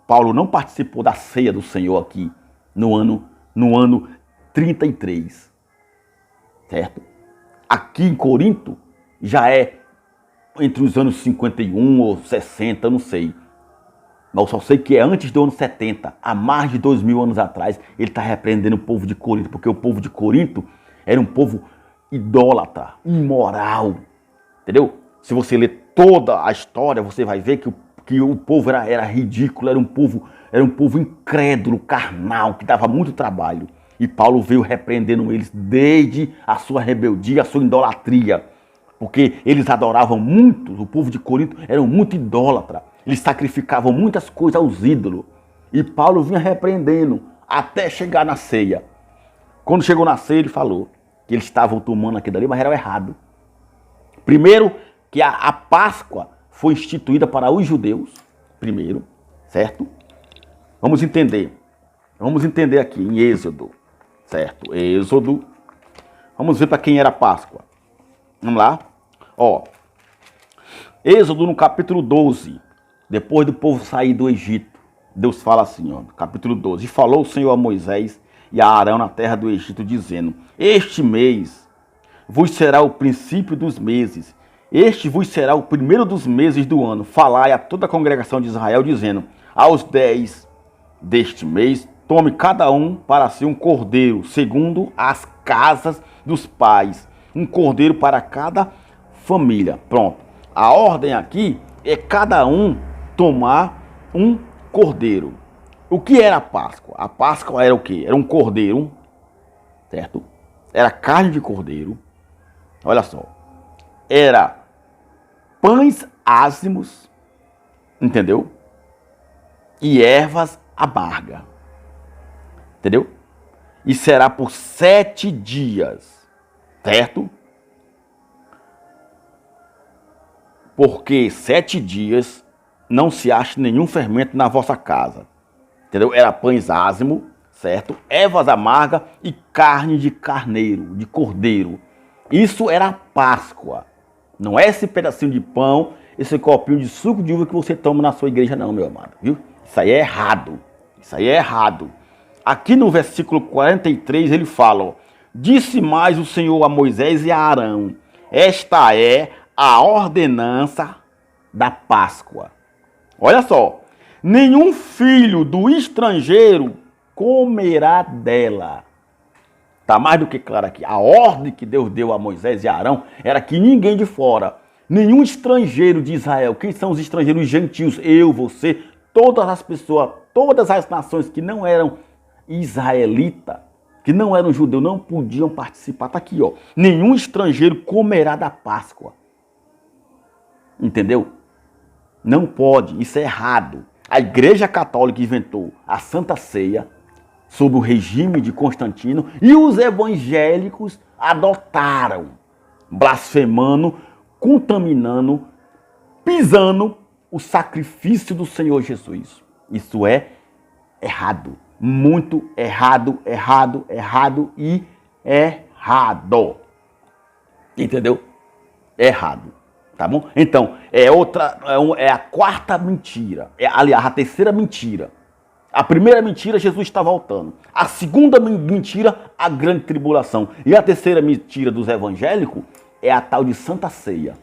Paulo não participou da ceia do Senhor aqui no ano 33. Certo? Aqui em Corinto já é entre os anos 51 ou 60, não sei. Mas eu só sei que é antes do ano 70, há mais de 2000 anos atrás, ele está repreendendo o povo de Corinto, porque o povo de Corinto era um povo idólatra, imoral, entendeu? Se você ler toda a história, você vai ver que o povo era ridículo, era um povo incrédulo, carnal, que dava muito trabalho. E Paulo veio repreendendo eles desde a sua rebeldia, a sua idolatria, porque eles adoravam muito, o povo de Corinto era muito idólatra. Eles sacrificavam muitas coisas aos ídolos. E Paulo vinha repreendendo até chegar na ceia. Quando chegou na ceia, ele falou que eles estavam tomando aquilo ali, mas era errado. Primeiro, que a Páscoa foi instituída para os judeus. Primeiro, certo? Vamos entender. Vamos entender aqui em Êxodo. Certo? Êxodo. Vamos ver para quem era a Páscoa. Vamos lá. Ó. Êxodo no capítulo 12. Depois do povo sair do Egito, Deus fala assim, ó, capítulo 12. E falou o Senhor a Moisés e a Arão na terra do Egito, dizendo: este mês vos será o princípio dos meses. Este vos será o primeiro dos meses do ano. Falai a toda a congregação de Israel, dizendo: aos 10 deste mês, tome cada um para si um cordeiro, segundo as casas dos pais. Um cordeiro para cada família. Pronto. A ordem aqui é cada um tomar um cordeiro. O que era a Páscoa? A Páscoa era o quê? Era um cordeiro, certo? Era carne de cordeiro. Olha só. Era pães ázimos, entendeu? E ervas amargas, entendeu? E será por 7 dias, certo? Porque 7 dias não se acha nenhum fermento na vossa casa. Entendeu? Era pães ázimos, certo? Ervas amargas e carne de carneiro, de cordeiro. Isso era a Páscoa. Não é esse pedacinho de pão, esse copinho de suco de uva que você toma na sua igreja não, meu amado. Viu? Isso aí é errado. Isso aí é errado. Aqui no versículo 43 ele fala, ó, disse mais o Senhor a Moisés e a Arão: esta é a ordenança da Páscoa. Olha só, nenhum filho do estrangeiro comerá dela. Está mais do que claro aqui. A ordem que Deus deu a Moisés e a Arão era que ninguém de fora, nenhum estrangeiro de Israel, quem são os estrangeiros? Os gentios, eu, você, todas as pessoas, todas as nações que não eram israelitas, que não eram judeus, não podiam participar. Está aqui, ó. Nenhum estrangeiro comerá da Páscoa. Entendeu? Não pode, isso é errado. A Igreja Católica inventou a Santa Ceia, sob o regime de Constantino, e os evangélicos adotaram, blasfemando, contaminando, pisando o sacrifício do Senhor Jesus. Isso é errado, muito errado, errado, errado e errado. Entendeu? Errado. Tá bom? Então, é a quarta mentira. Aliás, a terceira mentira. A primeira mentira, Jesus está voltando. A segunda mentira, a grande tribulação. E a terceira mentira dos evangélicos é a tal de Santa Ceia.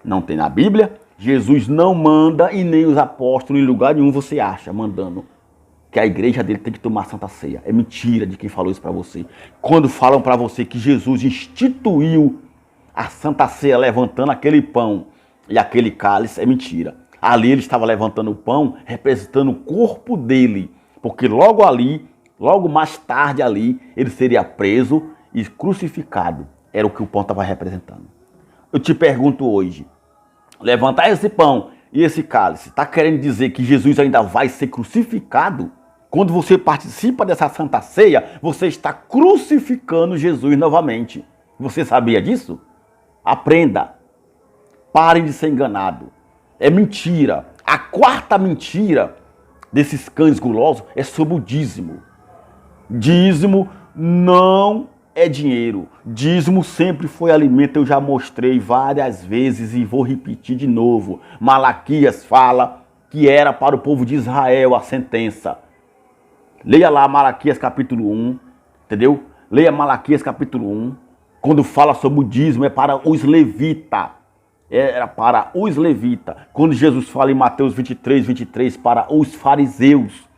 Não tem na Bíblia. Jesus não manda e nem os apóstolos em lugar nenhum você acha mandando que a igreja dele tem que tomar Santa Ceia. É mentira de quem falou isso para você. Quando falam para você que Jesus instituiu a Santa Ceia levantando aquele pão e aquele cálice, é mentira. Ali ele estava levantando o pão, representando o corpo dele. Porque logo ali, logo mais tarde ali, ele seria preso e crucificado. Era o que o pão estava representando. Eu te pergunto hoje, levantar esse pão e esse cálice, está querendo dizer que Jesus ainda vai ser crucificado? Quando você participa dessa Santa Ceia, você está crucificando Jesus novamente. Você sabia disso? Aprenda. Parem de ser enganado. É mentira. A quarta mentira desses cães gulosos é sobre o dízimo. Dízimo não é dinheiro. Dízimo sempre foi alimento. Eu já mostrei várias vezes e vou repetir de novo. Malaquias fala que era para o povo de Israel a sentença. Leia lá Malaquias capítulo 1, entendeu? Leia Malaquias capítulo 1. Quando fala sobre o dízimo, é para os levitas. Era para os levitas. Quando Jesus fala em Mateus 23, 23, para os fariseus.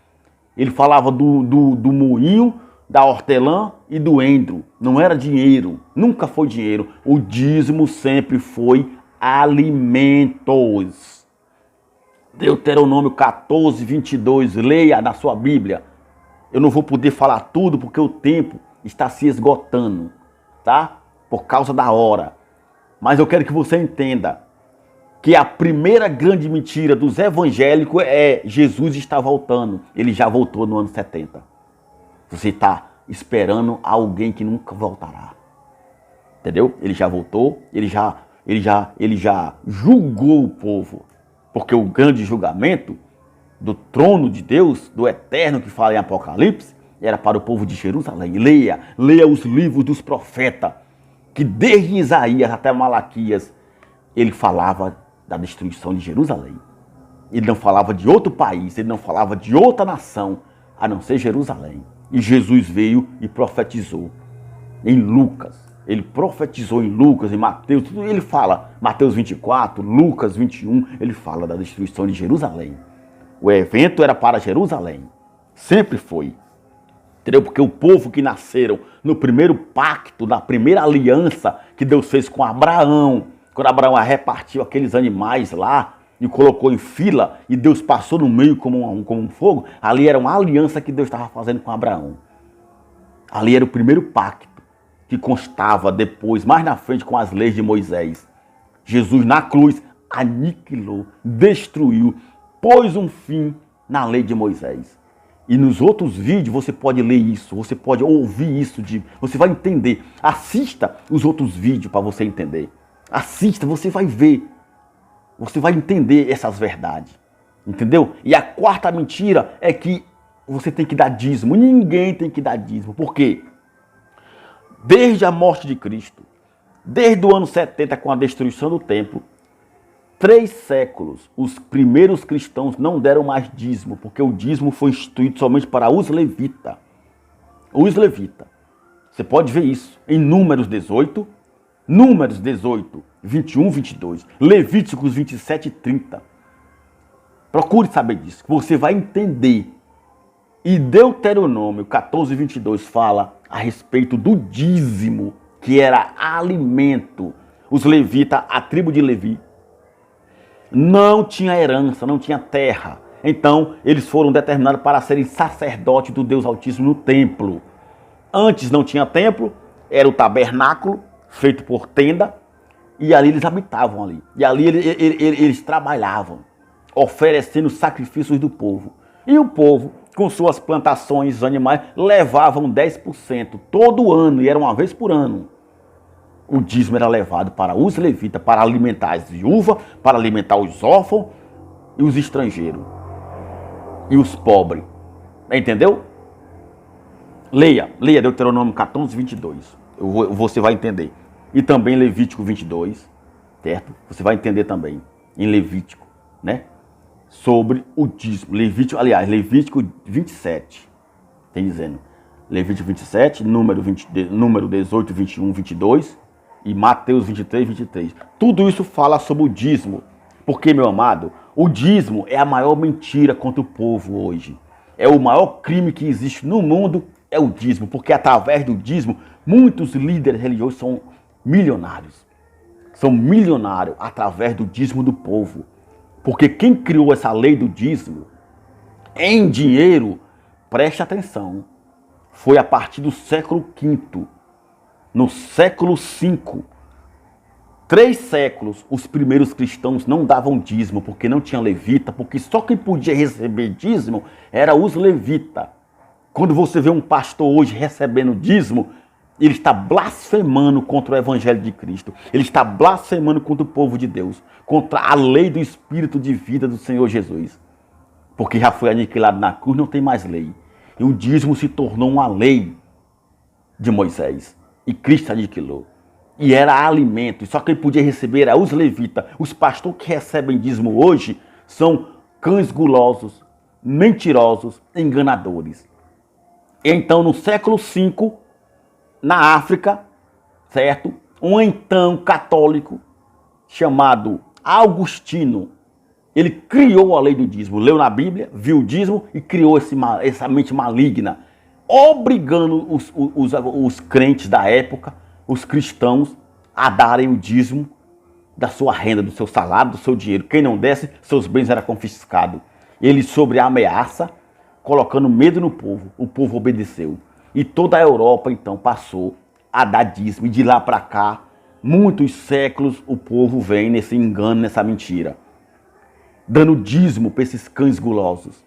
Ele falava do moinho, da hortelã e do endro. Não era dinheiro, nunca foi dinheiro. O dízimo sempre foi alimentos. Deuteronômio 14, 22, leia na sua Bíblia. Eu não vou poder falar tudo porque o tempo está se esgotando. Tá? Por causa da hora. Mas eu quero que você entenda que a primeira grande mentira dos evangélicos é Jesus está voltando. Ele já voltou no ano 70. Você está esperando alguém que nunca voltará. Entendeu? Ele já voltou, ele já julgou o povo. Porque o grande julgamento do trono de Deus, do eterno que fala em Apocalipse, era para o povo de Jerusalém. Leia os livros dos profetas, que desde Isaías até Malaquias, ele falava da destruição de Jerusalém. Ele não falava de outro país, ele não falava de outra nação, a não ser Jerusalém. E Jesus veio e profetizou em Lucas. Ele profetizou em Lucas, em Mateus, tudo ele fala. Mateus 24, Lucas 21, ele fala da destruição de Jerusalém. O evento era para Jerusalém. Sempre foi. Entendeu? Porque o povo que nasceram no primeiro pacto, na primeira aliança que Deus fez com Abraão, quando Abraão repartiu aqueles animais lá e colocou em fila e Deus passou no meio como um fogo, ali era uma aliança que Deus estava fazendo com Abraão. Ali era o primeiro pacto que constava depois, mais na frente, com as leis de Moisés. Jesus na cruz aniquilou, destruiu, pôs um fim na lei de Moisés. E nos outros vídeos você pode ler isso, você pode ouvir isso, você vai entender. Assista os outros vídeos para você entender. Assista, você vai ver. Você vai entender essas verdades. Entendeu? E a quarta mentira é que você tem que dar dízimo. Ninguém tem que dar dízimo. Por quê? Desde a morte de Cristo, desde o ano 70 com a destruição do templo, 3 séculos, os primeiros cristãos não deram mais dízimo, porque o dízimo foi instituído somente para os levitas. Os levitas. Você pode ver isso em Números 18, 21, 22, Levíticos 27 e 30. Procure saber disso, que você vai entender. E Deuteronômio 14, 22 fala a respeito do dízimo, que era alimento. Os levitas, a tribo de Levi, não tinha herança, não tinha terra. Então, eles foram determinados para serem sacerdotes do Deus Altíssimo no templo. Antes não tinha templo, era o tabernáculo, feito por tenda, e ali eles habitavam ali. E ali eles trabalhavam, oferecendo sacrifícios do povo. E o povo com suas plantações, os animais, levavam 10% todo ano, e era uma vez por ano. O dízimo era levado para os levitas, para alimentar as viúvas, para alimentar os órfãos e os estrangeiros. E os pobres. Entendeu? Leia Deuteronômio 14, 22. Você vai entender. E também Levítico 22, certo? Você vai entender também em Levítico, né? Sobre o dízimo. Levítico 27. Tem dizendo. Levítico 27, número 18, 21, 22 e Mateus 23, 23. Tudo isso fala sobre o dízimo. Porque, meu amado, o dízimo é a maior mentira contra o povo hoje. É o maior crime que existe no mundo, é o dízimo. Porque através do dízimo, muitos líderes religiosos são milionários. São milionários através do dízimo do povo. Porque quem criou essa lei do dízimo em dinheiro, preste atenção, foi a partir do século V. No século V, 3 séculos, os primeiros cristãos não davam dízimo, porque não tinha levita, porque só quem podia receber dízimo era os levitas. Quando você vê um pastor hoje recebendo dízimo, ele está blasfemando contra o evangelho de Cristo. Ele está blasfemando contra o povo de Deus, contra a lei do Espírito de vida do Senhor Jesus. Porque já foi aniquilado na cruz, não tem mais lei. E o dízimo se tornou uma lei de Moisés. E Cristo aniquilou. E era alimento. E só quem podia receber era os levitas. Os pastores que recebem dízimo hoje são cães gulosos, mentirosos, enganadores. Então, no século V, na África, certo? Um então católico chamado Augustino, ele criou a lei do dízimo, leu na Bíblia, viu o dízimo e criou essa mente maligna, obrigando os crentes da época, os cristãos, a darem o dízimo da sua renda, do seu salário, do seu dinheiro. Quem não desse, seus bens eram confiscados. Ele, sobre a ameaça, colocando medo no povo, o povo obedeceu. E toda a Europa, então, passou a dar dízimo. E de lá para cá, muitos séculos, o povo vem nesse engano, nessa mentira. Dando dízimo para esses cães gulosos.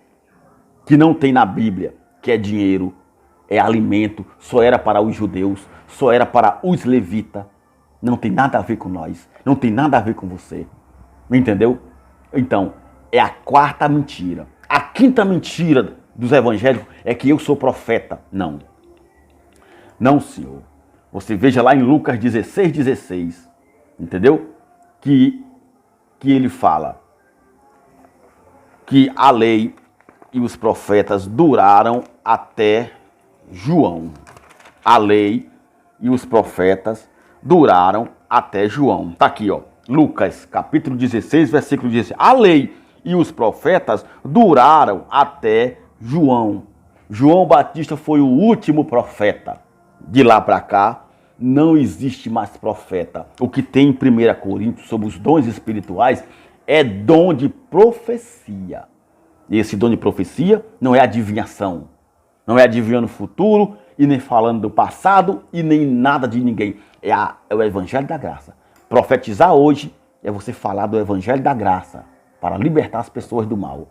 Que não tem na Bíblia, que é dinheiro, é alimento, só era para os judeus, só era para os levitas. Não tem nada a ver com nós, não tem nada a ver com você. Entendeu? Então, é a quarta mentira. A quinta mentira dos evangélicos é que eu sou profeta. Não. Não, senhor. Você veja lá em Lucas 16, 16. Entendeu? Que ele fala que a lei e os profetas duraram até João. A lei e os profetas duraram até João. Tá aqui, ó. Lucas, capítulo 16, versículo 16. A lei e os profetas duraram até João. João Batista foi o último profeta. De lá para cá, não existe mais profeta. O que tem em 1 Coríntios sobre os dons espirituais é dom de profecia. E esse dom de profecia não é adivinhação. Não é adivinhando o futuro e nem falando do passado e nem nada de ninguém. É o evangelho da graça. Profetizar hoje é você falar do evangelho da graça para libertar as pessoas do mal.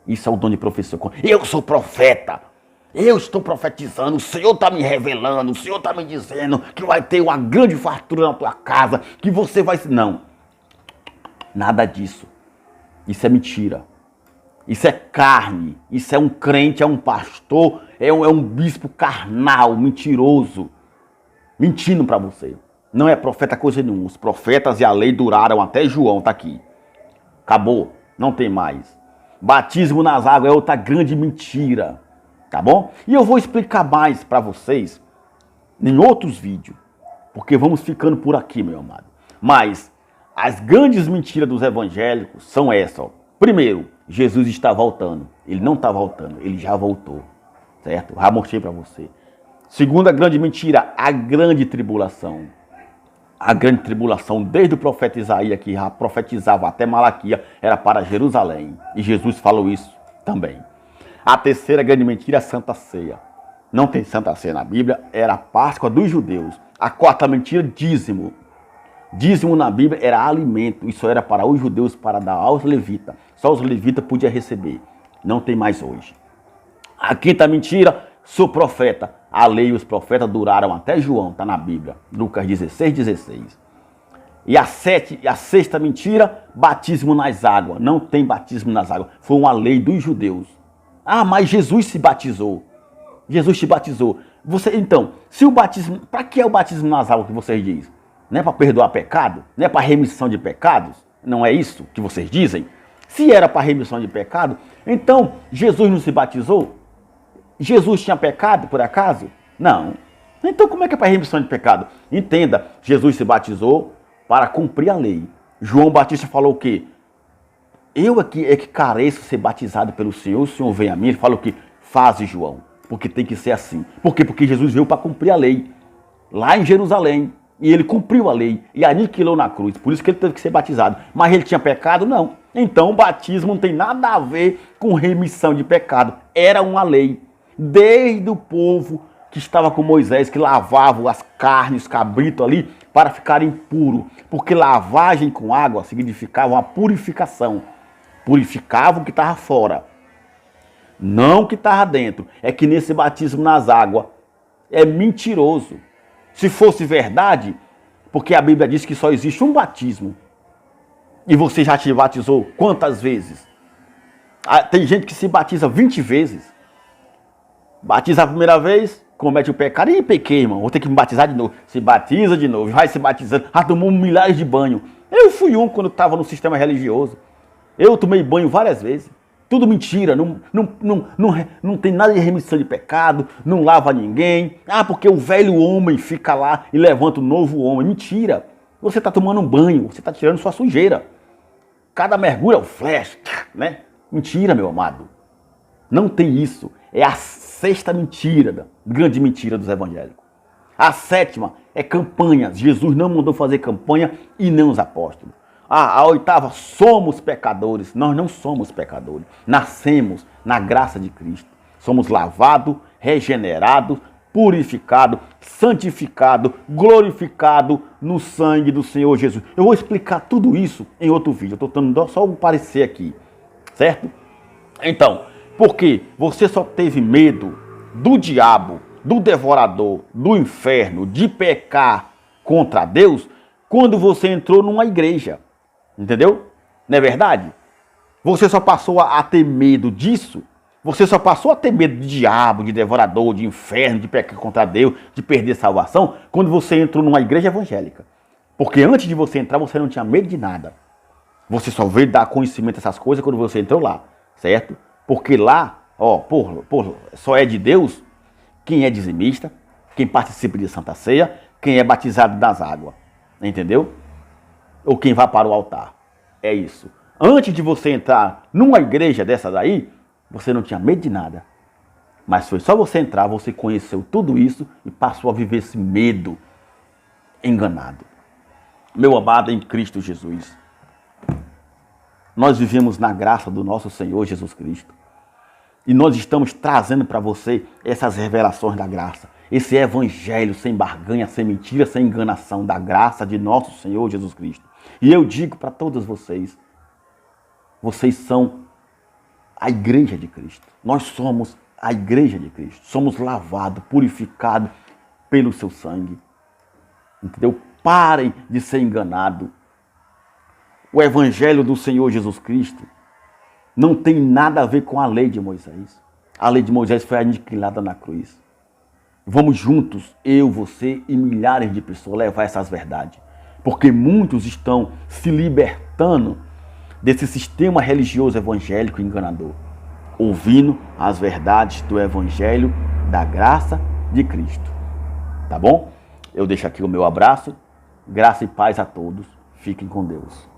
Isso é o dom de profecia. Eu sou profeta. Eu estou profetizando, o Senhor está me revelando, o Senhor está me dizendo que vai ter uma grande fartura na tua casa, que você vai... Não, nada disso. Isso é mentira. Isso é carne. Isso é um crente, é um pastor, é um bispo carnal, mentiroso, mentindo para você. Não é profeta coisa nenhuma. Os profetas e a lei duraram até João, tá aqui. Acabou, não tem mais. Batismo nas águas é outra grande mentira. Tá bom? E eu vou explicar mais para vocês em outros vídeos. Porque vamos ficando por aqui, meu amado. Mas as grandes mentiras dos evangélicos são essas. Ó. Primeiro, Jesus está voltando. Ele não está voltando, ele já voltou. Certo? Já mostrei para você. Segunda grande mentira, a grande tribulação. A grande tribulação, desde o profeta Isaías, que já profetizava até Malaquias, era para Jerusalém. E Jesus falou isso também. A terceira grande mentira é a Santa Ceia. Não tem Santa Ceia na Bíblia, era a Páscoa dos judeus. A quarta mentira, dízimo. Dízimo na Bíblia era alimento, isso era para os judeus, para dar aos levitas. Só os levitas podiam receber. Não tem mais hoje. A quinta mentira, sou profeta. A lei e os profetas duraram até João, está na Bíblia. Lucas 16, 16. E a sexta mentira, batismo nas águas. Não tem batismo nas águas. Foi uma lei dos judeus. Ah, mas Jesus se batizou. Jesus te batizou. Então, se o batismo... Para que é o batismo nas águas que vocês dizem? Não é para perdoar pecado? Não é para remissão de pecados? Não é isso que vocês dizem? Se era para remissão de pecado, então Jesus não se batizou? Jesus tinha pecado, por acaso? Não. Então como é que é para remissão de pecado? Entenda, Jesus se batizou para cumprir a lei. João Batista falou o quê? Eu aqui é que careço ser batizado pelo Senhor, o Senhor vem a mim, ele fala o quê? Faze, João, porque tem que ser assim. Por quê? Porque Jesus veio para cumprir a lei, lá em Jerusalém. E ele cumpriu a lei e aniquilou na cruz. Por isso que ele teve que ser batizado. Mas ele tinha pecado? Não. Então o batismo não tem nada a ver com remissão de pecado. Era uma lei. Desde o povo que estava com Moisés, que lavava as carnes, os cabritos ali, para ficarem puros. Porque lavagem com água significava uma purificação. Purificava o que estava fora. Não o que estava dentro. É que nesse batismo nas águas é mentiroso. Se fosse verdade, porque a Bíblia diz que só existe um batismo. E você já te batizou quantas vezes? Tem gente que se batiza 20 vezes. Batiza a primeira vez, comete o pecado. E pequei, irmão, vou ter que me batizar de novo. Se batiza de novo, vai se batizando. Tomou milhares de banhos. Eu fui um quando estava no sistema religioso. Eu tomei banho várias vezes. Tudo mentira, não tem nada de remissão de pecado, não lava ninguém. Porque o velho homem fica lá e levanta o novo homem. Mentira. Você está tomando um banho, você está tirando sua sujeira. Cada mergulho é um flash, né? Mentira, meu amado. Não tem isso. É a sexta mentira, grande mentira dos evangélicos. A sétima é campanhas. Jesus não mandou fazer campanha e nem os apóstolos. A oitava, somos pecadores. Nós não somos pecadores. Nascemos na graça de Cristo. Somos lavados, regenerados, purificados, santificados, glorificados no sangue do Senhor Jesus. Eu vou explicar tudo isso em outro vídeo. Eu estou dando só um parecer aqui, certo? Então, porque você só teve medo do diabo, do devorador, do inferno, de pecar contra Deus, quando você entrou numa igreja. Entendeu? Não é verdade? Você só passou a ter medo disso. Você só passou a ter medo de diabo, de devorador, de inferno, de pecar contra Deus, de perder salvação, quando você entrou numa igreja evangélica. Porque antes de você entrar, você não tinha medo de nada. Você só veio dar conhecimento dessas coisas quando você entrou lá, certo? Porque lá, só é de Deus quem é dizimista, quem participa de Santa Ceia, quem é batizado nas águas. Entendeu? Ou quem vai para o altar. É isso. Antes de você entrar numa igreja dessa daí, você não tinha medo de nada. Mas foi só você entrar, você conheceu tudo isso e passou a viver esse medo enganado. Meu amado em Cristo Jesus, nós vivemos na graça do nosso Senhor Jesus Cristo. E nós estamos trazendo para você essas revelações da graça. Esse evangelho sem barganha, sem mentira, sem enganação, da graça de nosso Senhor Jesus Cristo. E eu digo para todos vocês, vocês são a igreja de Cristo. Nós somos a igreja de Cristo. Somos lavados, purificados pelo seu sangue. Entendeu? Parem de ser enganados. O evangelho do Senhor Jesus Cristo não tem nada a ver com a lei de Moisés. A lei de Moisés foi aniquilada na cruz. Vamos juntos, eu, você e milhares de pessoas, levar essas verdades. Porque muitos estão se libertando desse sistema religioso evangélico enganador, ouvindo as verdades do evangelho da graça de Cristo. Tá bom? Eu deixo aqui o meu abraço. Graça e paz a todos. Fiquem com Deus.